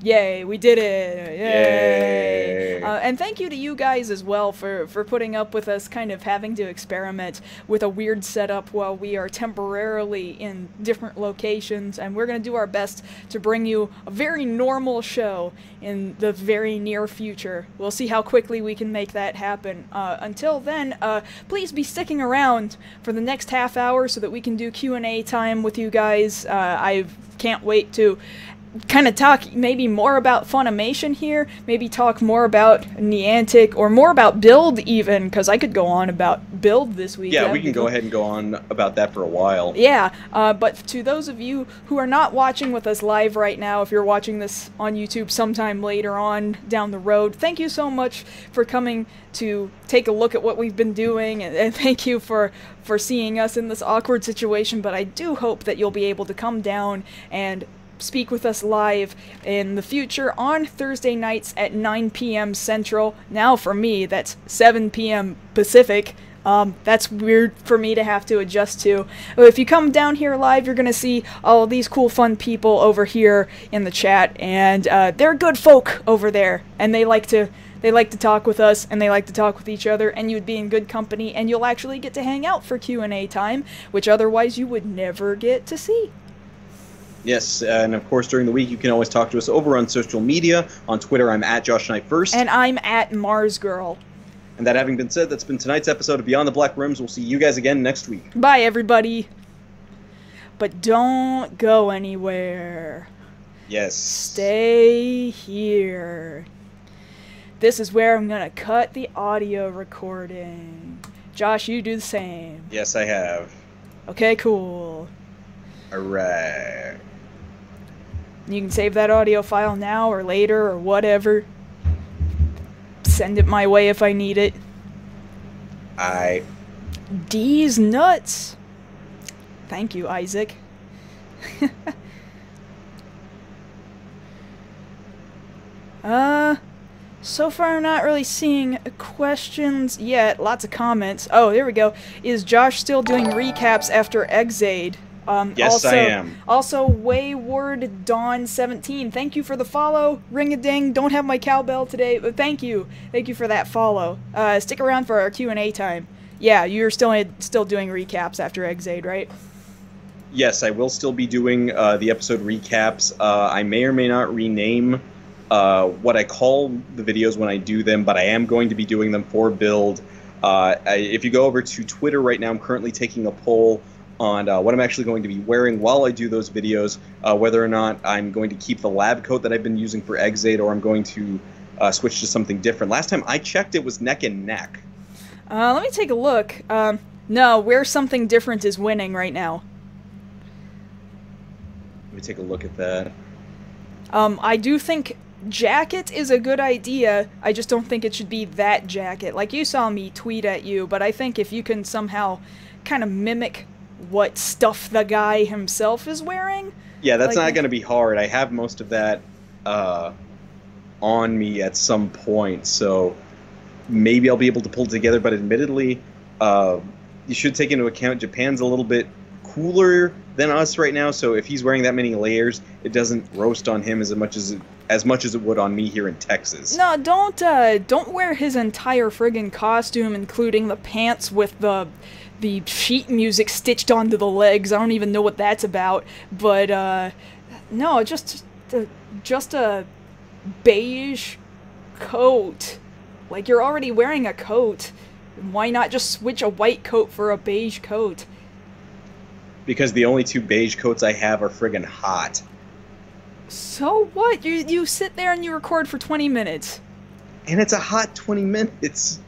Yay, we did it! Yay! And thank you to you guys as well for putting up with us kind of having to experiment with a weird setup while we are temporarily in different locations, and we're going to do our best to bring you a very normal show in the very near future. We'll see how quickly we can make that happen. Until then, please be sticking around for the next half hour so that we can do Q&A time with you guys. I can't wait to kind of talk maybe more about Funimation here, maybe talk more about Niantic, or more about Build even, because I could go on about Build this week. Yeah, we can go ahead and go on about that for a while. Yeah, but to those of you who are not watching with us live right now, if you're watching this on YouTube sometime later on down the road, thank you so much for coming to take a look at what we've been doing, and thank you for seeing us in this awkward situation, but I do hope that you'll be able to come down and speak with us live in the future on Thursday nights at 9 p.m. Central. Now for me, that's 7 p.m. Pacific. That's weird for me to have to adjust to. If you come down here live, you're gonna see all these cool fun people over here in the chat, and they're good folk over there, and they like to talk with us, and they like to talk with each other, and you'd be in good company, and you'll actually get to hang out for Q&A time, which otherwise you would never get to see. Yes, and of course during the week you can always talk to us over on social media. On Twitter, I'm at Josh Knight First. And I'm at Mars Girl. And that having been said, that's been tonight's episode of Beyond the Black Rims. We'll see you guys again next week. Bye, everybody. But don't go anywhere. Yes. Stay here. This is where I'm gonna cut the audio recording. Josh, you do the same. Yes, I have. Okay, cool. Alright. You can save that audio file now or later or whatever. Send it my way if I need it. D's nuts. Thank you, Isaac. So far I'm not really seeing questions yet. Lots of comments. Oh, there we go. Is Josh still doing recaps after Exade? Yes, I am. Also, Wayward Dawn 17. Thank you for the follow. Ring-a-ding. Don't have my cowbell today, but thank you. Thank you for that follow. Stick around for our Q&A time. Yeah, you're still doing recaps after Exade, right? Yes, I will still be doing the episode recaps. I may or may not rename what I call the videos when I do them, but I am going to be doing them for Build. If you go over to Twitter right now, I'm currently taking a poll on what I'm actually going to be wearing while I do those videos, whether or not I'm going to keep the lab coat that I've been using for Exade, or I'm going to switch to something different. Last time I checked, it was neck and neck. Let me take a look. No, wear something different is winning right now. Let me take a look at that. I do think jacket is a good idea. I just don't think it should be that jacket. Like, you saw me tweet at you, but I think if you can somehow kind of mimic what stuff the guy himself is wearing. Yeah, that's not going to be hard. I have most of that on me at some point, so maybe I'll be able to pull it together, but admittedly, you should take into account Japan's a little bit cooler than us right now, so if he's wearing that many layers, it doesn't roast on him as much as it would on me here in Texas. No, don't wear his entire friggin' costume, including the pants with the sheet music stitched onto the legs. I don't even know what that's about, but no, just a beige coat. Like, you're already wearing a coat. Why not just switch a white coat for a beige coat? Because the only two beige coats I have are friggin' hot. So what? You sit there and you record for 20 minutes. And it's a hot 20 minutes.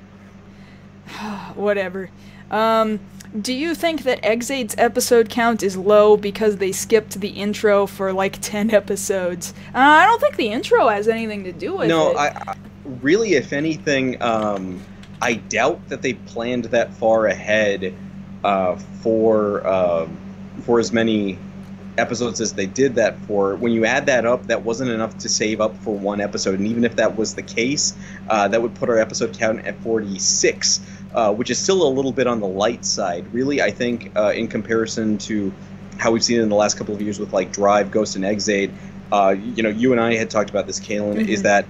Whatever. Do you think that Exade's episode count is low because they skipped the intro for like 10 episodes? I don't think the intro has anything to do with it. No, I really, if anything, I doubt that they planned that far ahead for as many episodes as they did that for. When you add that up, that wasn't enough to save up for one episode, and even if that was the case, that would put our episode count at 46. Which is still a little bit on the light side. Really, I think in comparison to how we've seen it in the last couple of years with like Drive, Ghost, and Exade, you and I had talked about this, Kalen, is that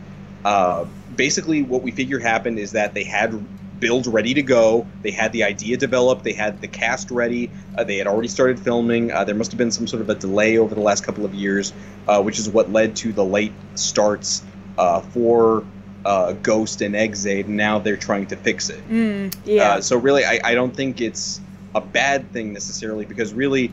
basically what we figure happened is that they had Build ready to go, they had the idea developed, they had the cast ready, they had already started filming, there must have been some sort of a delay over the last couple of years, which is what led to the late starts for Ghost and Exade, and now they're trying to fix it. Yeah. So really, I don't think it's a bad thing necessarily, because really,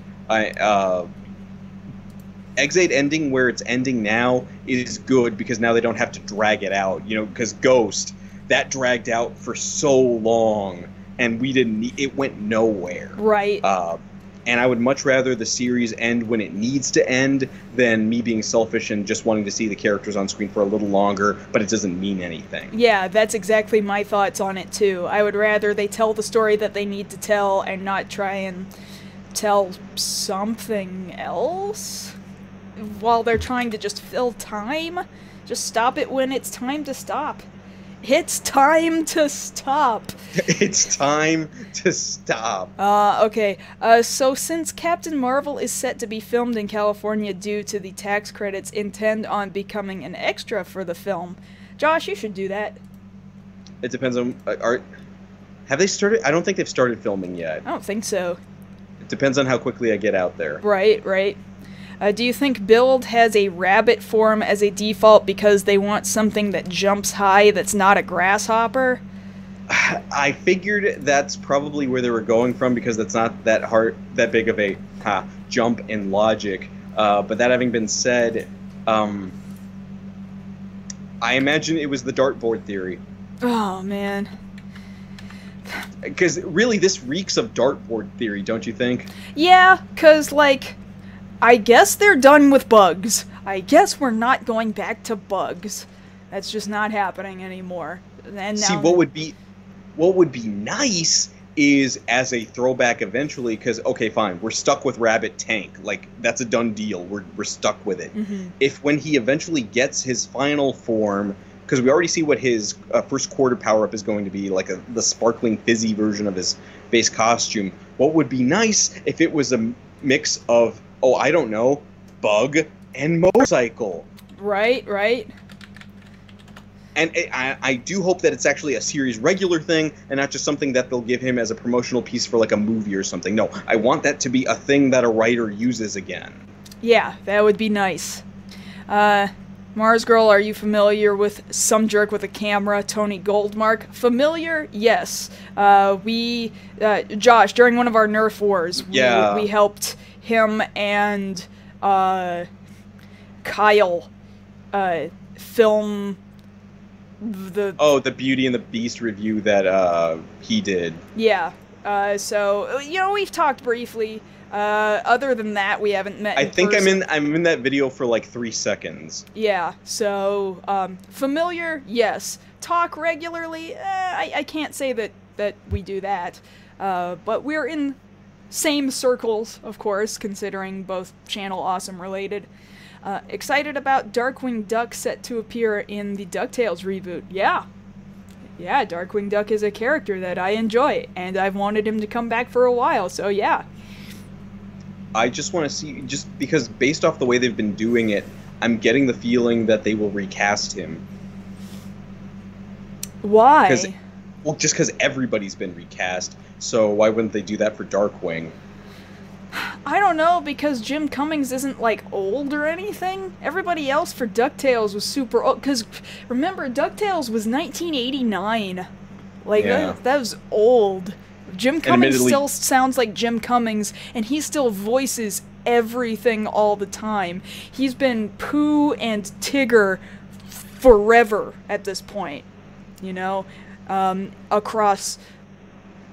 Exade ending where it's ending now is good, because now they don't have to drag it out. Because Ghost, that dragged out for so long, and it went nowhere. Right. And I would much rather the series end when it needs to end than me being selfish and just wanting to see the characters on screen for a little longer, but it doesn't mean anything. Yeah, that's exactly my thoughts on it, too. I would rather they tell the story that they need to tell and not try and tell something else while they're trying to just fill time. Just stop it when it's time to stop. It's time to stop. It's time to stop. Okay. So since Captain Marvel is set to be filmed in California due to the tax credits, intend on becoming an extra for the film. Josh, you should do that. It depends on... have they started? I don't think they've started filming yet. I don't think so. It depends on how quickly I get out there. Right. Do you think Build has a rabbit form as a default because they want something that jumps high that's not a grasshopper? I figured that's probably where they were going from, because that's not that big of a jump in logic. But that having been said, I imagine it was the dartboard theory. Oh, man. Because really, this reeks of dartboard theory, don't you think? Yeah, because, like... I guess they're done with bugs. I guess we're not going back to bugs. That's just not happening anymore. And now, see, what would be nice is as a throwback eventually, because okay, fine, we're stuck with Rabbit Tank. Like, that's a done deal. We're stuck with it. If when he eventually gets his final form, because we already see what his first quarter power up is going to be, like the sparkling fizzy version of his base costume. What would be nice if it was a mix of, oh, I don't know, bug and motorcycle. Right. And I do hope that it's actually a series regular thing and not just something that they'll give him as a promotional piece for like a movie or something. No, I want that to be a thing that a writer uses again. Yeah, that would be nice. Mars Girl, are you familiar with Some Jerk with a Camera, Tony Goldmark? Familiar? Yes. Josh, during one of our Nerf wars, we helped him and Kyle film the Beauty and the Beast review that he did. Yeah. So we've talked briefly. Other than that, we haven't met. I think I'm in that video for like 3 seconds. Yeah. So familiar, yes. Talk regularly. I can't say that we do that. But we're in same circles, of course, considering both channel awesome related. Excited about Darkwing Duck set to appear in the DuckTales reboot. Yeah, Darkwing Duck is a character that I enjoy, and I've wanted him to come back for a while, so yeah. I just want to see, just because based off the way they've been doing it, I'm getting the feeling that they will recast him. Why? Just because everybody's been recast, so why wouldn't they do that for Darkwing? I don't know, because Jim Cummings isn't, like, old or anything. Everybody else for DuckTales was super old, because, remember, DuckTales was 1989. Like, yeah. that was old. Jim Cummings still sounds like Jim Cummings, and he still voices everything all the time. He's been Pooh and Tigger forever at this point, across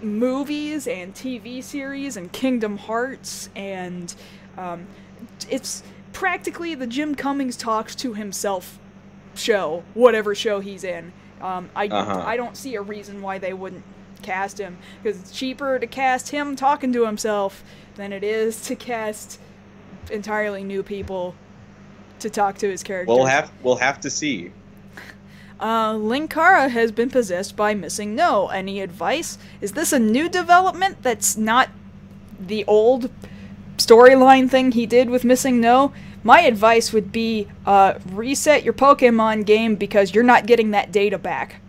movies and TV series and Kingdom Hearts, and it's practically the Jim Cummings talks to himself show, whatever show he's in. I don't see a reason why they wouldn't cast him, because it's cheaper to cast him talking to himself than it is to cast entirely new people to talk to his characters. We'll have to see. Linkara has been possessed by Missing No. Any advice? Is this a new development that's not the old storyline thing he did with Missing No? My advice would be reset your Pokemon game, because you're not getting that data back.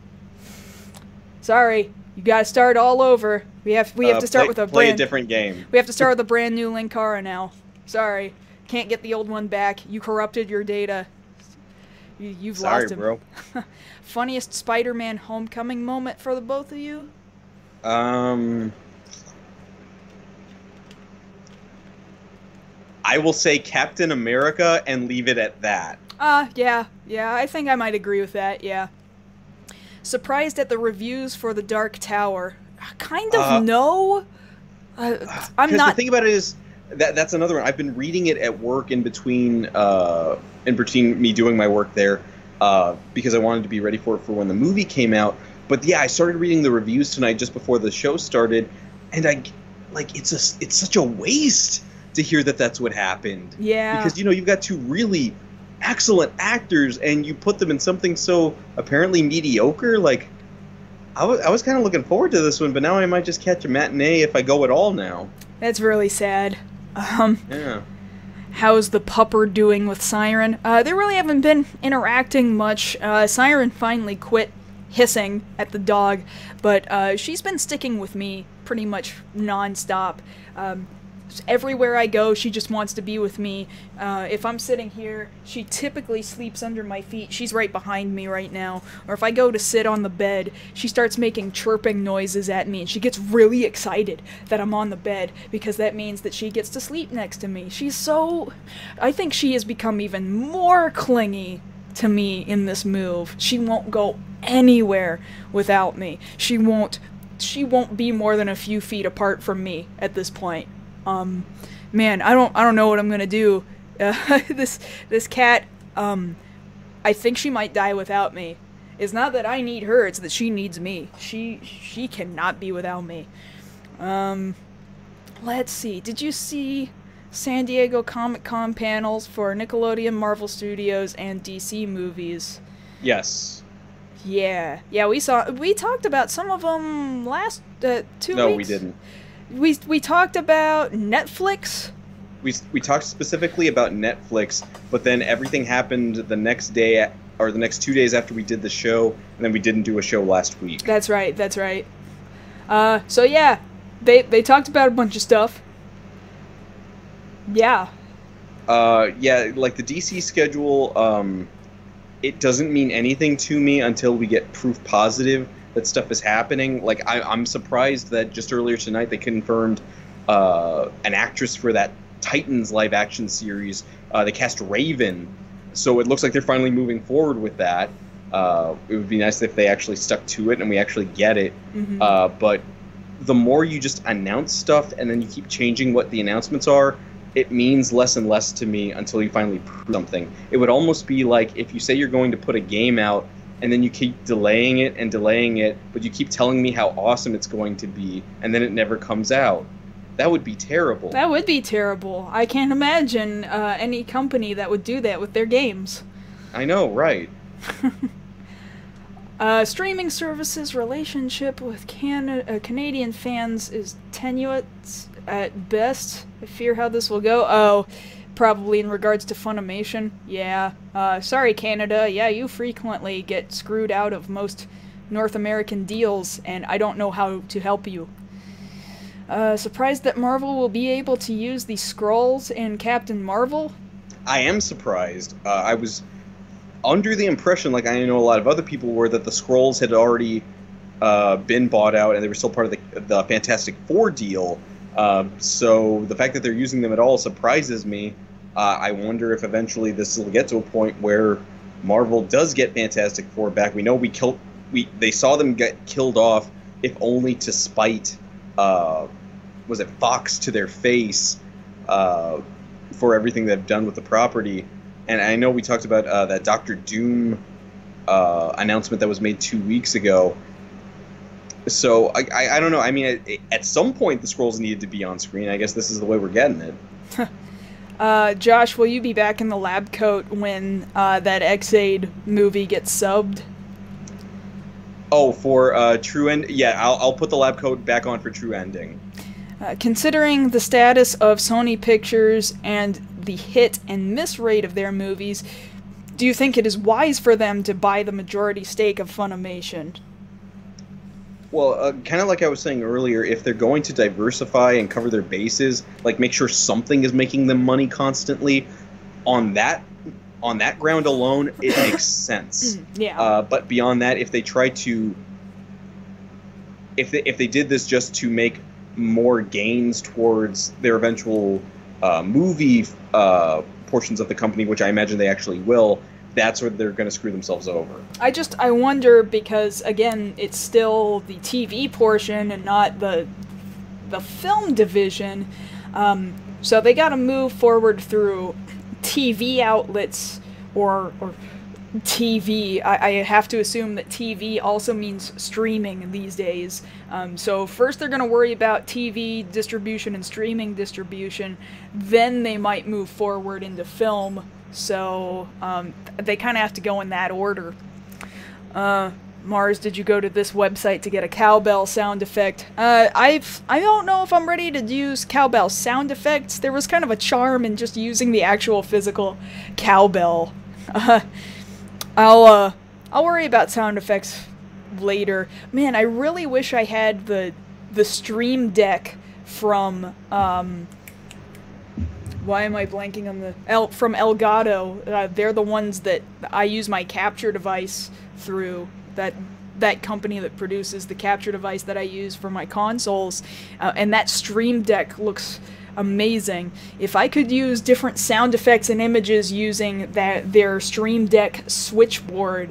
Sorry, you gotta start all over. We have to start with a different game. We have to start with a brand new Linkara now. Sorry, can't get the old one back. You corrupted your data. You've lost him. Sorry, bro. Funniest Spider-Man Homecoming moment for the both of you? I will say Captain America and leave it at that. Yeah, I think I might agree with that, yeah. Surprised at the reviews for The Dark Tower. Kind of no. I'm not... The thing about it is, that's another one. I've been reading it at work in between me doing my work there, because I wanted to be ready for it for when the movie came out. But yeah, I started reading the reviews tonight just before the show started, and it's such a waste to hear that that's what happened. Yeah. Because, you've got two really excellent actors, and you put them in something so apparently mediocre. Like, I was kind of looking forward to this one, but now I might just catch a matinee if I go at all now. That's really sad. Yeah. How's the pupper doing with Siren? They really haven't been interacting much. Siren finally quit hissing at the dog, but she's been sticking with me pretty much non-stop. Everywhere I go, she just wants to be with me. If I'm sitting here, she typically sleeps under my feet. She's right behind me right now. Or if I go to sit on the bed, she starts making chirping noises at me, and she gets really excited that I'm on the bed, because that means that she gets to sleep next to me. I think she has become even more clingy to me in this move. She won't go anywhere without me. She won't be more than a few feet apart from me at this point. Man, I don't know what I'm gonna do. This cat, I think she might die without me. It's not that I need her, it's that she needs me. She cannot be without me. Let's see. Did you see San Diego Comic-Con panels for Nickelodeon, Marvel Studios, and DC movies? Yes. Yeah, we talked about some of them last 2 weeks. No, we didn't. We talked about Netflix. We talked specifically about Netflix, but then everything happened the next day, or the next 2 days after we did the show, and then we didn't do a show last week. That's right. So yeah, they talked about a bunch of stuff. Yeah. Yeah, like the DC schedule, it doesn't mean anything to me until we get proof positive that stuff is happening. Like, I'm surprised that just earlier tonight they confirmed an actress for that Titans live-action series. They cast Raven, so it looks like they're finally moving forward with that. It would be nice if they actually stuck to it and we actually get it. Mm-hmm. But the more you just announce stuff and then you keep changing what the announcements are, it means less and less to me until you finally prove something. It would almost be like if you say you're going to put a game out and then you keep delaying it, but you keep telling me how awesome it's going to be, and then it never comes out. That would be terrible. That would be terrible. I can't imagine any company that would do that with their games. I know, right? Streaming services relationship with Canadian fans is tenuous at best. I fear how this will go. Oh, probably in regards to Funimation. Yeah. Sorry, Canada. Yeah, you frequently get screwed out of most North American deals, and I don't know how to help you. Surprised that Marvel will be able to use the Skrulls in Captain Marvel? I am surprised. I was under the impression, like I know a lot of other people were, that the Skrulls had already been bought out and they were still part of the Fantastic Four deal. So the fact that they're using them at all surprises me. I wonder if eventually this will get to a point where Marvel does get Fantastic Four back. We know they saw them get killed off if only to spite, was it Fox to their face, for everything they've done with the property. And I know we talked about that Doctor Doom announcement that was made 2 weeks ago. So I don't know. I mean, at some point the Skrulls needed to be on screen. I guess this is the way we're getting it. Josh, will you be back in the lab coat when that X-Aid movie gets subbed? Oh, for True End? Yeah, I'll put the lab coat back on for True Ending. Considering the status of Sony Pictures and the hit and miss rate of their movies, do you think it is wise for them to buy the majority stake of Funimation? Well, kind of like I was saying earlier, if they're going to diversify and cover their bases, like make sure something is making them money constantly, on that ground alone, it makes sense. Yeah. But beyond that, if they try to, if they did this just to make more gains towards their eventual movie portions of the company, which I imagine they actually will, that's where they're going to screw themselves over. I wonder, because again, it's still the TV portion and not the film division, so they got to move forward through TV outlets or TV. I have to assume that TV also means streaming these days. So first they're going to worry about TV distribution and streaming distribution, then they might move forward into film. So they kind of have to go in that order. Mars, did you go to this website to get a cowbell sound effect? I don't know if I'm ready to use cowbell sound effects. There was kind of a charm in just using the actual physical cowbell. I'll worry about sound effects later. Man, I really wish I had the Stream Deck from why am I blanking on from Elgato? They're the ones that I use my capture device through. That company that produces the capture device that I use for my consoles, and that Stream Deck looks amazing. If I could use different sound effects and images using their Stream Deck switchboard,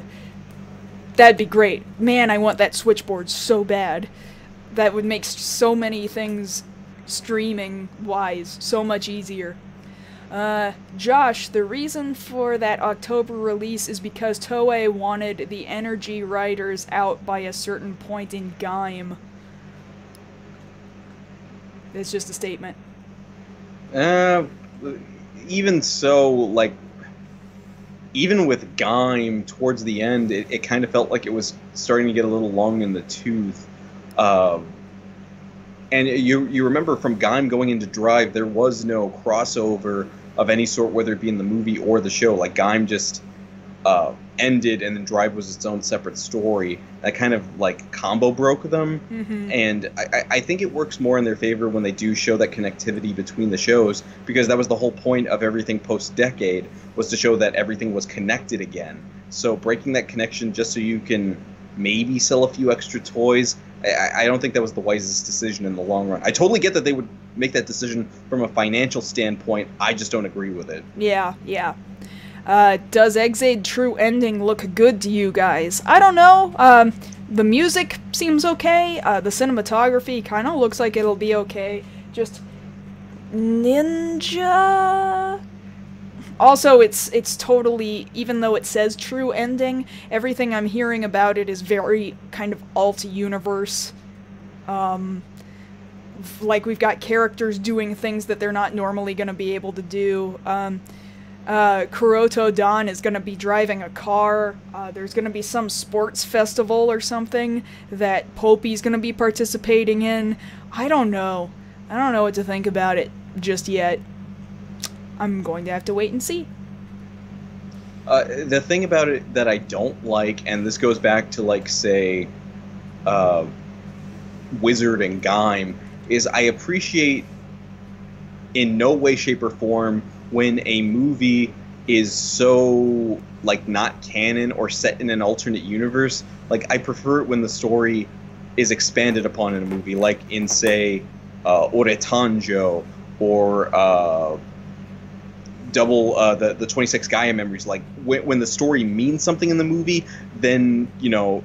that'd be great. Man, I want that switchboard so bad. That would make so many things streaming-wise so much easier. Josh, the reason for that October release is because Toei wanted the Energy Riders out by a certain point in Gaim. It's just a statement. Even so, like, even with Gaim towards the end, it kind of felt like it was starting to get a little long in the tooth. And you remember from Gaim going into Drive, there was no crossover of any sort, whether it be in the movie or the show. Like, Gaim just ended, and then Drive was its own separate story. That kind of, like, combo broke them. Mm-hmm. And I think it works more in their favor when they do show that connectivity between the shows, because that was the whole point of everything post-Decade, was to show that everything was connected again. So breaking that connection just so you can maybe sell a few extra toys, I don't think that was the wisest decision in the long run. I totally get that they would make that decision from a financial standpoint. I just don't agree with it. Yeah. Does X-Aid True Ending look good to you guys? I don't know. The music seems okay. The cinematography kind of looks like it'll be okay. Just ninja. Also, it's totally, even though it says True Ending, everything I'm hearing about it is very kind of alt-universe. Like, we've got characters doing things that they're not normally going to be able to do. Kuroto Dan is going to be driving a car. There's going to be some sports festival or something that Popey's going to be participating in. I don't know. I don't know what to think about it just yet. I'm going to have to wait and see. The thing about it that I don't like, and this goes back to, like, say, Wizard and Gaim, is I appreciate in no way, shape, or form when a movie is so, like, not canon or set in an alternate universe. Like, I prefer it when the story is expanded upon in a movie, like in, say, Oretanjo, or the 26 Gaia Memories. Like, when the story means something in the movie, then, you know,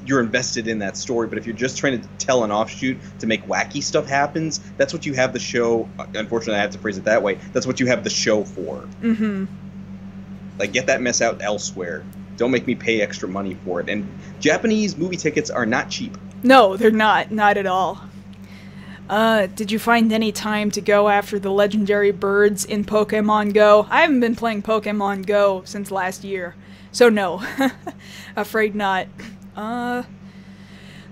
you're invested in that story. But if you're just trying to tell an offshoot to make wacky stuff happens, that's what you have the show. Unfortunately, I have to phrase it that way. That's what you have the show for. Mm-hmm. Like, get that mess out elsewhere. Don't make me pay extra money for it. And Japanese movie tickets are not cheap. No, they're not. Not at all. Did you find any time to go after the legendary birds in Pokemon Go? I haven't been playing Pokemon Go since last year, so no. Afraid not.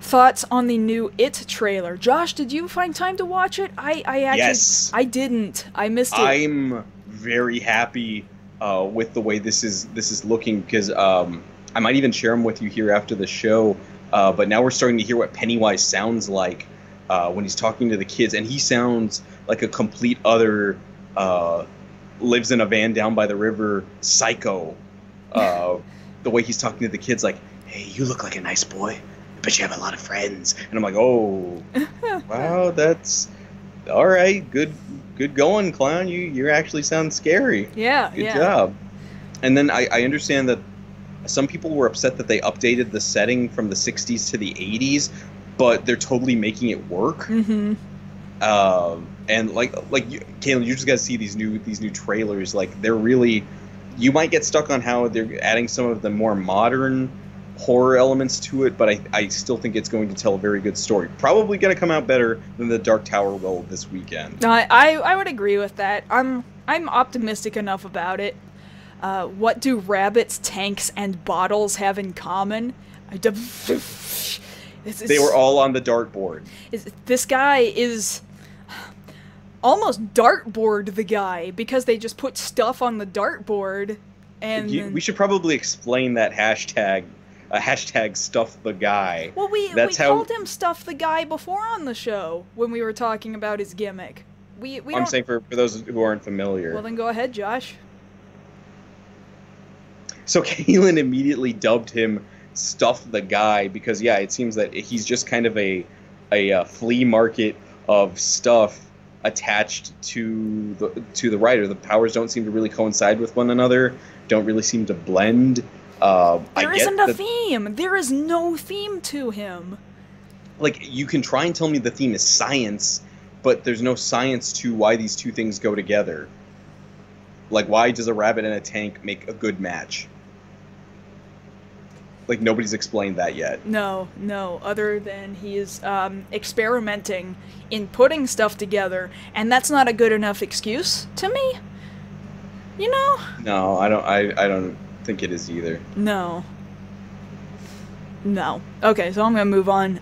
Thoughts on the new It trailer? Josh, did you find time to watch it? I actually... Yes. I didn't. I missed it. I'm very happy with the way this is looking, because I might even share them with you here after the show, but now we're starting to hear what Pennywise sounds like when he's talking to the kids, and he sounds like a complete other lives in a van down by the river psycho. The way he's talking to the kids, like, hey, you look like a nice boy, but you have a lot of friends. And I'm like, oh, wow, that's all right. Good going, clown. You actually sound scary. Yeah, good job. And then I understand that some people were upset that they updated the setting from the 60s to the 80s, but they're totally making it work. Mm-hmm. And like Caitlin, you just got to see these new trailers. Like, they're really, you might get stuck on how they're adding some of the more modern horror elements to it, but I still think it's going to tell a very good story. Probably going to come out better than the Dark Tower will this weekend. I would agree with that. I'm optimistic enough about it. What do rabbits, tanks, and bottles have in common? They were all on the dartboard. This guy is almost dartboard the guy, because they just put stuff on the dartboard. And we should probably explain that hashtag. Hashtag stuff the guy. Well, we called him Stuff the Guy before on the show when we were talking about his gimmick. I'm saying for those who aren't familiar. Well, then go ahead, Josh. So Kaylin immediately dubbed him Stuff the Guy because, yeah, it seems that he's just kind of a flea market of stuff attached to the writer. The powers don't seem to really coincide with one another. Don't really seem to blend. There isn't a theme. There is no theme to him. Like, you can try and tell me the theme is science, but there's no science to why these two things go together. Like, why does a rabbit and a tank make a good match? Like, nobody's explained that yet. No, other than he is experimenting in putting stuff together, and that's not a good enough excuse to me. You know? No, I don't think it is either. No. Okay, so I'm gonna move on.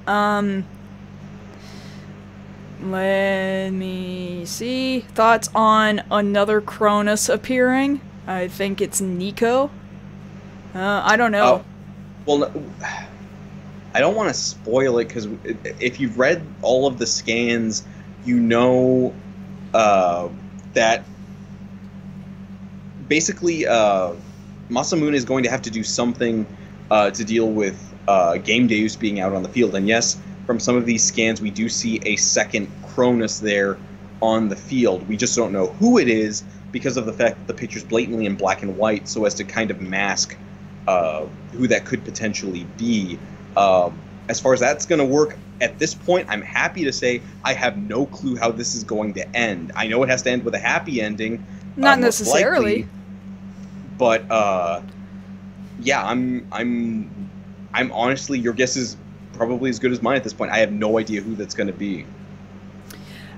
Let me see. Thoughts on another Cronus appearing? I think it's Nico. I don't know. Well, I don't want to spoil it, because if you've read all of the scans, you know that basically Masamune is going to have to do something to deal with Game Deus being out on the field. And yes, from some of these scans, we do see a second Cronus there on the field. We just don't know who it is because of the fact that the picture's blatantly in black and white, so as to kind of mask who that could potentially be. As far as that's going to work, at this point, I'm happy to say I have no clue how this is going to end. I know it has to end with a happy ending. Not necessarily. Likely, but yeah, I'm honestly, your guess is probably as good as mine at this point. I have no idea who that's going to be.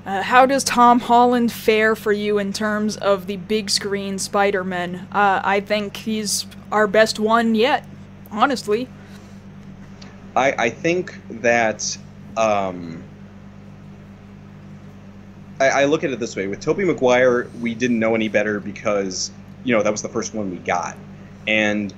How does Tom Holland fare for you in terms of the big screen Spider-Man? I think he's our best one yet, honestly. I think that I look at it this way. With Tobey Maguire, we didn't know any better because, you know, that was the first one we got. And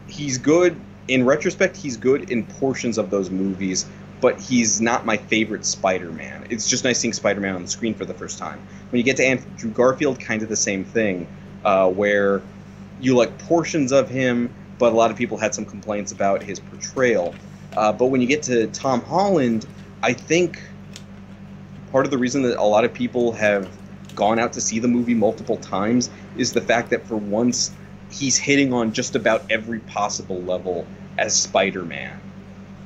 he's good. In retrospect, he's good in portions of those movies, but he's not my favorite Spider-Man. It's just nice seeing Spider-Man on the screen for the first time. When you get to Andrew Garfield, kind of the same thing, where you like portions of him, but a lot of people had some complaints about his portrayal. But when you get to Tom Holland, I think part of the reason that a lot of people have gone out to see the movie multiple times is the fact that for once he's hitting on just about every possible level as Spider-Man.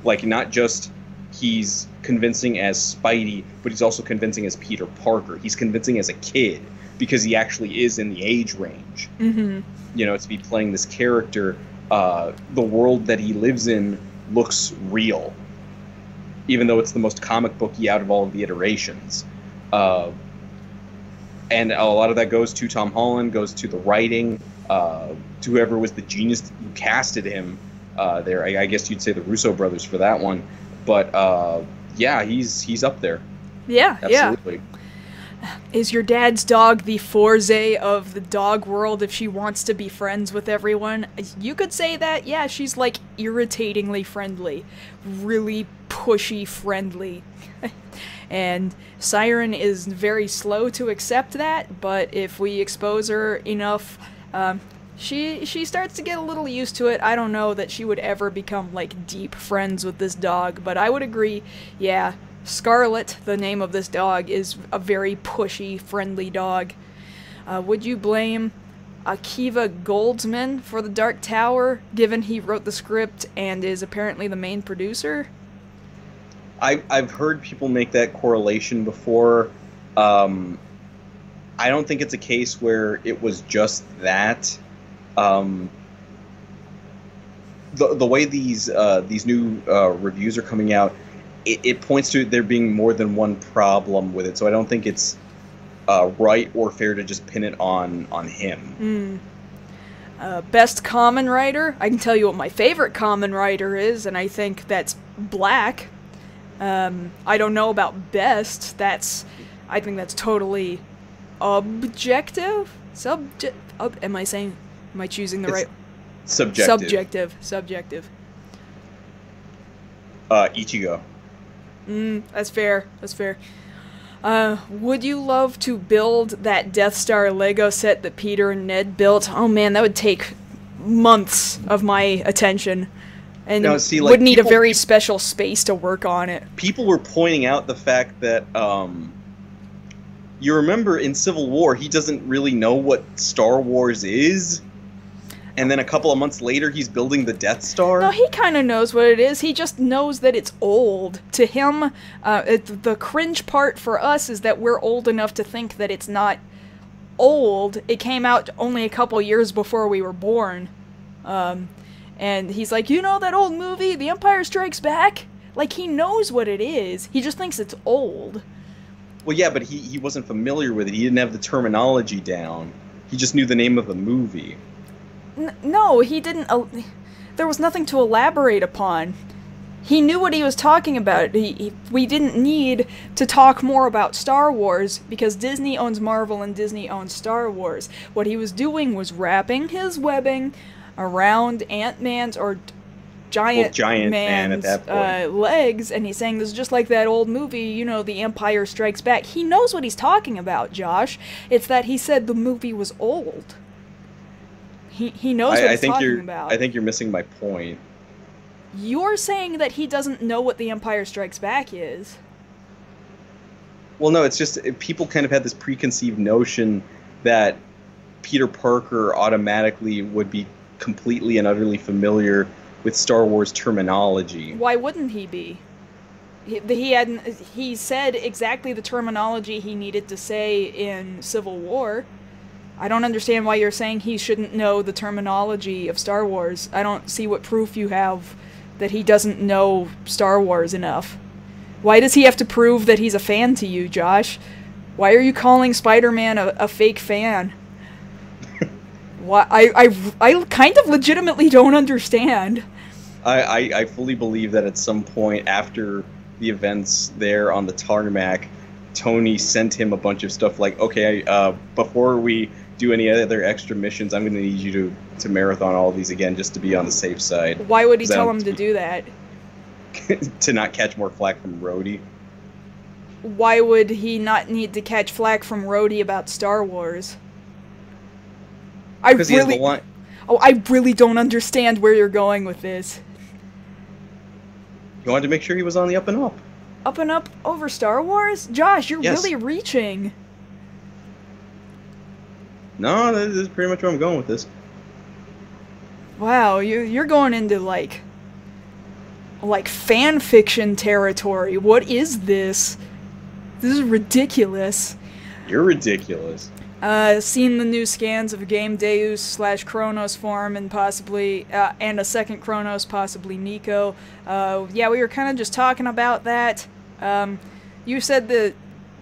Like, not just he's convincing as Spidey, but he's also convincing as Peter Parker. He's convincing as a kid because he actually is in the age range. Mm-hmm. You know, to be playing this character, the world that he lives in looks real, even though it's the most comic booky out of all of the iterations. And a lot of that goes to Tom Holland, goes to the writing, to whoever was the genius who casted him there. I guess you'd say the Russo brothers for that one. But yeah, he's up there. Yeah, absolutely. Yeah. Is your dad's dog the Forze of the dog world if she wants to be friends with everyone? You could say that, yeah, she's like irritatingly friendly. Really pushy friendly. And Siren is very slow to accept that, but if we expose her enough, she starts to get a little used to it. I don't know that she would ever become, like, deep friends with this dog, but I would agree, yeah, Scarlet, the name of this dog, is a very pushy, friendly dog. Would you blame Akiva Goldsman for The Dark Tower, given he wrote the script and is apparently the main producer? I've heard people make that correlation before. I don't think it's a case where it was just that. The way these new reviews are coming out, it points to there being more than one problem with it. So I don't think it's right or fair to just pin it on him. Best Kamen Rider? I can tell you what my favorite Kamen Rider is, and I think that's Black. I don't know about best. I think that's totally objective? Am I choosing the right? Subjective. Subjective. Ichigo. That's fair. That's fair. Would you love to build that Death Star Lego set that Peter and Ned built? Oh man, that would take months of my attention. And now, see, would need a very special space to work on it. People were pointing out the fact that, you remember in Civil War, he doesn't really know what Star Wars is. And then a couple of months later, he's building the Death Star? No, he kind of knows what it is. He just knows that it's old. To him, the cringe part for us is that we're old enough to think that it's not old. It came out only a couple years before we were born. And he's like, you know that old movie, The Empire Strikes Back? Like, he knows what it is. He just thinks it's old. Well, yeah, but he wasn't familiar with it. He didn't have the terminology down. He just knew the name of the movie. No, he didn't. There was nothing to elaborate upon. He knew what he was talking about. We didn't need to talk more about Star Wars because Disney owns Marvel and Disney owns Star Wars. What he was doing was wrapping his webbing around Ant-Man's or Giant Man at that point. Legs, and he's saying this is just like that old movie, you know, The Empire Strikes Back. He knows what he's talking about, Josh. It's that he said the movie was old. He knows what he's talking about. I think you're missing my point. You're saying that he doesn't know what The Empire Strikes Back is. Well, no, it's just people kind of had this preconceived notion that Peter Parker automatically would be completely and utterly familiar with Star Wars terminology. Why wouldn't he be? He said exactly the terminology he needed to say in Civil War. I don't understand why you're saying he shouldn't know the terminology of Star Wars. I don't see what proof you have that he doesn't know Star Wars enough. Why does he have to prove that he's a fan to you, Josh? Why are you calling Spider-Man a fake fan? Why, I kind of legitimately don't understand. I fully believe that at some point after the events there on the tarmac, Tony sent him a bunch of stuff like, okay, before we do any other extra missions, I'm going to need you to marathon all of these again just to be on the safe side. Why would he tell him to do that? To not catch more flack from Rhodey. Why would he not need to catch flack from Rhodey about Star Wars? Because he has the line. Oh, I really don't understand where you're going with this. He wanted to make sure he was on the up and up. Up and up over Star Wars? Josh, you're really reaching. No, this is pretty much where I'm going with this. Wow, you're going into, like, like fan fiction territory. What is this? This is ridiculous. You're ridiculous. Seen the new scans of Game Deus / Chronos form and possibly, and a second Chronos, possibly Nico. Yeah, we were kind of just talking about that. You said that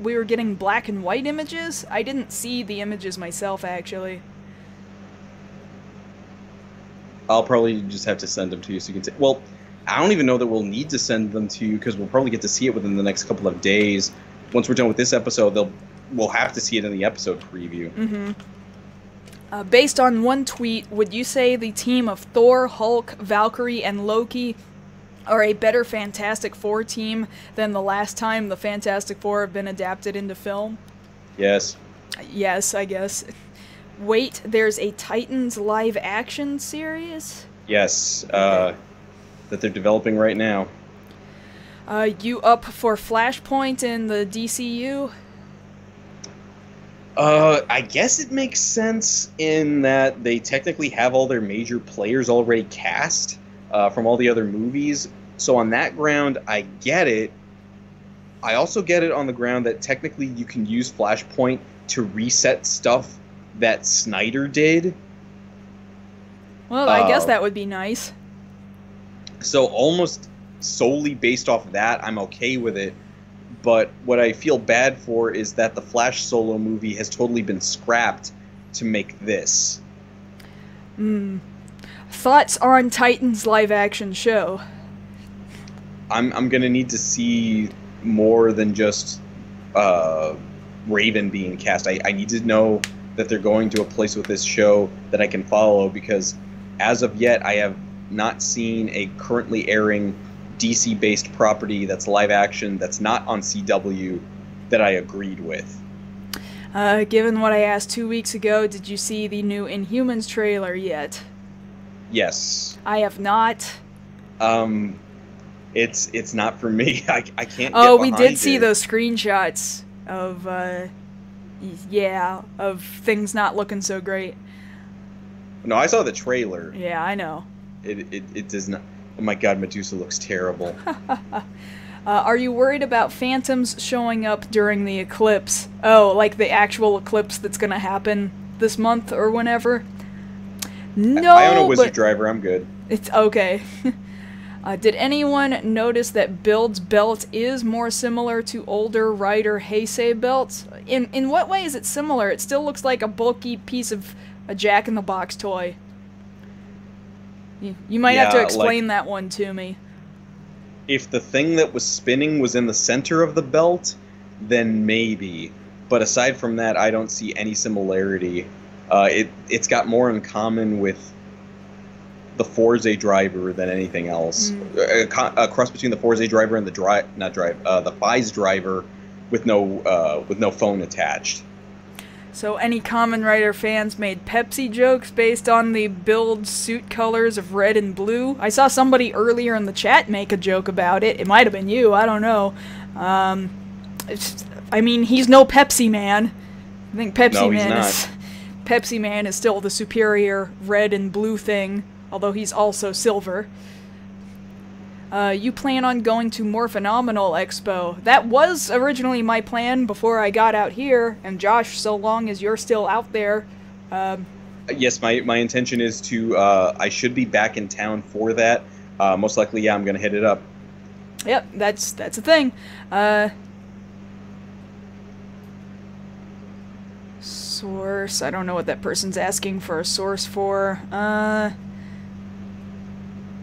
we were getting black and white images? I didn't see the images myself, actually. I'll probably just have to send them to you so you can see. Well, I don't even know that we'll need to send them to you because we'll probably get to see it within the next couple of days. Once we're done with this episode, we'll have to see it in the episode preview. Mm-hmm. Based on one tweet, would you say the team of Thor, Hulk, Valkyrie, and Loki are a better Fantastic Four team than the last time the Fantastic Four have been adapted into film? Yes. Yes, I guess. Wait, there's a Titans live-action series? Yes, that they're developing right now. You up for Flashpoint in the DCU? I guess it makes sense in that they technically have all their major players already cast from all the other movies. So on that ground, I get it. I also get it on the ground that technically you can use Flashpoint to reset stuff that Snyder did. Well, I guess that would be nice. So almost solely based off of that, I'm okay with it. But what I feel bad for is that the Flash solo movie has totally been scrapped to make this. Thoughts on Titans live-action show? I'm gonna need to see more than just Raven being cast. I need to know that they're going to a place with this show that I can follow, because as of yet I have not seen a currently airing DC-based property that's live action that's not on CW that I agreed with. Given what I asked 2 weeks ago, did you see the new Inhumans trailer yet? Yes. I have not. It's not for me. I can't. Oh, get we behind did see it. those screenshots of of things not looking so great. No, I saw the trailer. Yeah, I know. It does not. Oh my God, Medusa looks terrible. Are you worried about phantoms showing up during the eclipse? Oh, like the actual eclipse that's gonna happen this month or whenever? No, I own a Wizard Driver. I'm good. It's okay. Did anyone notice that Build's belt is more similar to older Rider Heisei belts? In what way is it similar? It still looks like a bulky piece of a Jack-in-the-Box toy. You might have to explain that one to me. If the thing that was spinning was in the center of the belt, then maybe. But aside from that, I don't see any similarity. It's got more in common with the Forza driver than anything else. A cross between the Forza driver and the the Fize driver with no phone attached. So any Kamen Rider fans made Pepsi jokes based on the Build suit colors of red and blue? I saw somebody earlier in the chat make a joke about it. It might have been you, I don't know. I mean, he's no Pepsi Man. I think Pepsi Man is still the superior red and blue thing, although he's also silver. You plan on going to More Phenomenal Expo. That was originally my plan before I got out here, and Josh, so long as you're still out there... Yes, my intention is to... I should be back in town for that. Most likely, yeah, I'm going to hit it up. Yep, that's a thing. Source, I don't know what that person's asking for a source for.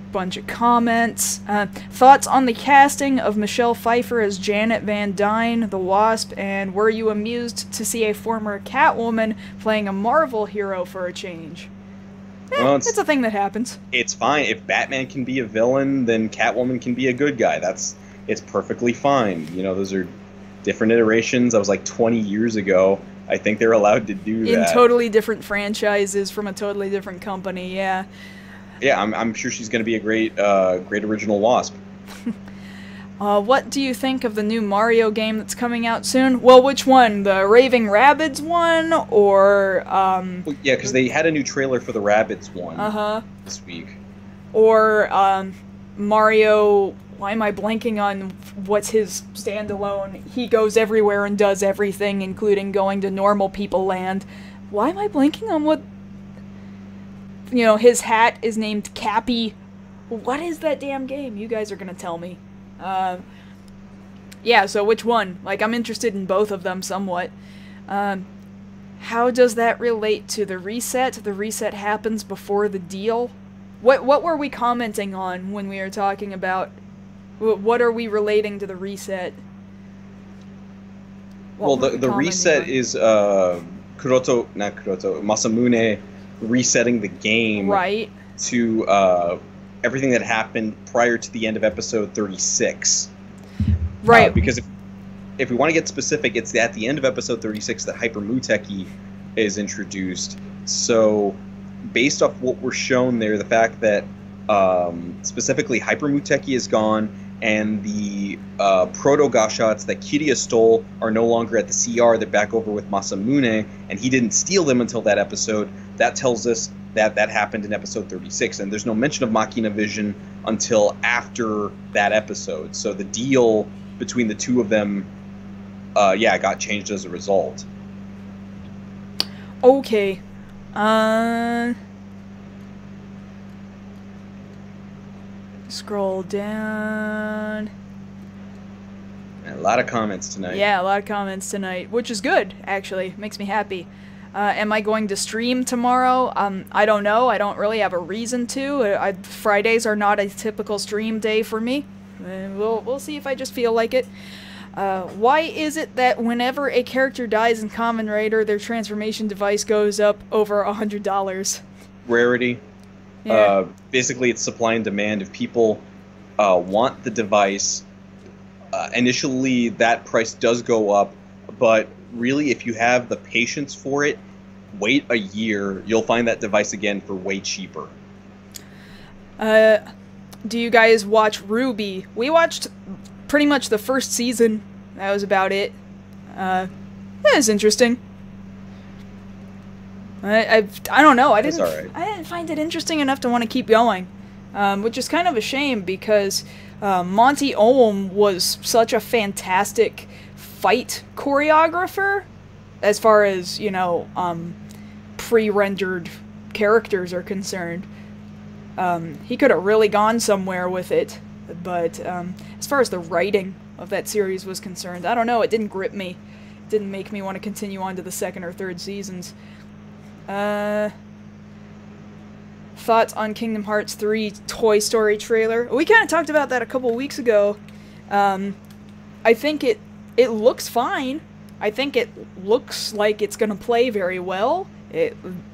Bunch of comments. Thoughts on the casting of Michelle Pfeiffer as Janet Van Dyne, the Wasp, and were you amused to see a former Catwoman playing a Marvel hero for a change? Well, it's a thing that happens. It's fine. If Batman can be a villain, then Catwoman can be a good guy. It's perfectly fine. You know, those are different iterations. I was like 20 years ago. I think they're allowed to do that. In totally different franchises from a totally different company, yeah. Yeah, I'm sure she's going to be a great original Wasp. What do you think of the new Mario game that's coming out soon? Well, which one? The Raving Rabbids one, or Well, yeah, because they had a new trailer for the Rabbids one this week. Or Mario, why am I blanking on what's his standalone? He goes everywhere and does everything, including going to normal people land. Why am I blanking on what... You know, his hat is named Cappy. What is that damn game? You guys are gonna tell me. Yeah, so which one? Like, I'm interested in both of them somewhat. How does that relate to the reset? The reset happens before the deal? What were we commenting on when we were talking about... What are we relating to the reset? Well, the reset is Masamune resetting the game right to everything that happened prior to the end of episode 36. Right. Because if we want to get specific, it's at the end of episode 36 that Hyper Muteki is introduced. So, based off what we're shown there, the fact that specifically Hyper Muteki is gone, and the proto-gashots that Kiria stole are no longer at the CR, they're back over with Masamune, and he didn't steal them until that episode. That tells us that that happened in episode 36, and there's no mention of Machina Vision until after that episode. So the deal between the two of them, got changed as a result. Okay. Scroll down. And a lot of comments tonight. Yeah, a lot of comments tonight, which is good, actually. Makes me happy. Am I going to stream tomorrow? I don't know. I don't really have a reason to. Fridays are not a typical stream day for me. We'll see if I just feel like it. Why is it that whenever a character dies in Kamen Rider, their transformation device goes up over $100? Rarity. Yeah. Basically, it's supply and demand. If people want the device, initially that price does go up, but really, if you have the patience for it, wait a year, you'll find that device again for way cheaper. Do you guys watch Ruby? We watched pretty much the first season. That was about it. That was interesting. I don't know. I didn't find it interesting enough to want to keep going, which is kind of a shame because Monty Oum was such a fantastic fight choreographer, as far as pre-rendered characters are concerned. He could have really gone somewhere with it, but as far as the writing of that series was concerned, I don't know. It didn't grip me. It didn't make me want to continue on to the second or third seasons. Thoughts on Kingdom Hearts 3 Toy Story trailer? We kind of talked about that a couple weeks ago. I think it looks fine. I think it looks like it's going to play very well.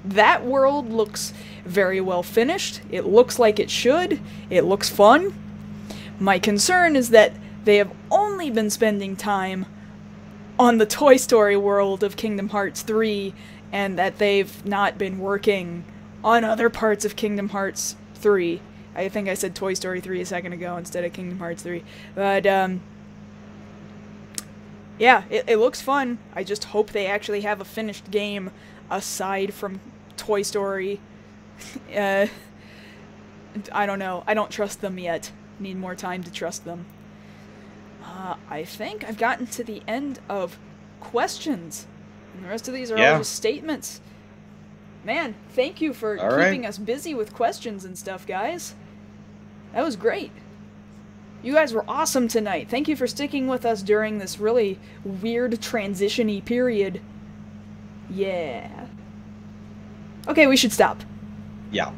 That world looks very well finished. It looks like it should. It looks fun. My concern is that they have only been spending time on the Toy Story world of Kingdom Hearts 3, and that they've not been working on other parts of Kingdom Hearts 3. I think I said Toy Story 3 a second ago instead of Kingdom Hearts 3. But, yeah, it looks fun. I just hope they actually have a finished game aside from Toy Story. I don't know. I don't trust them yet. Need more time to trust them. I think I've gotten to the end of questions. And the rest of these are all just statements. Man, thank you for keeping us busy with questions and stuff, guys. That was great. You guys were awesome tonight. Thank you for sticking with us during this really weird transition-y period. Yeah. Okay, we should stop. Yeah.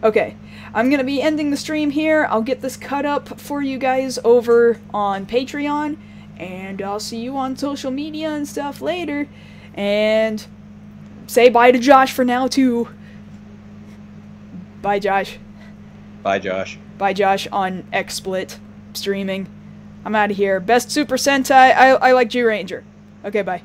Okay. I'm gonna be ending the stream here. I'll get this cut up for you guys over on Patreon. And I'll see you on social media and stuff later. And say bye to Josh for now, too. Bye, Josh. Bye, Josh. Bye, Josh, on XSplit streaming. I'm out of here. Best Super Sentai. I like G-Ranger. Okay, bye.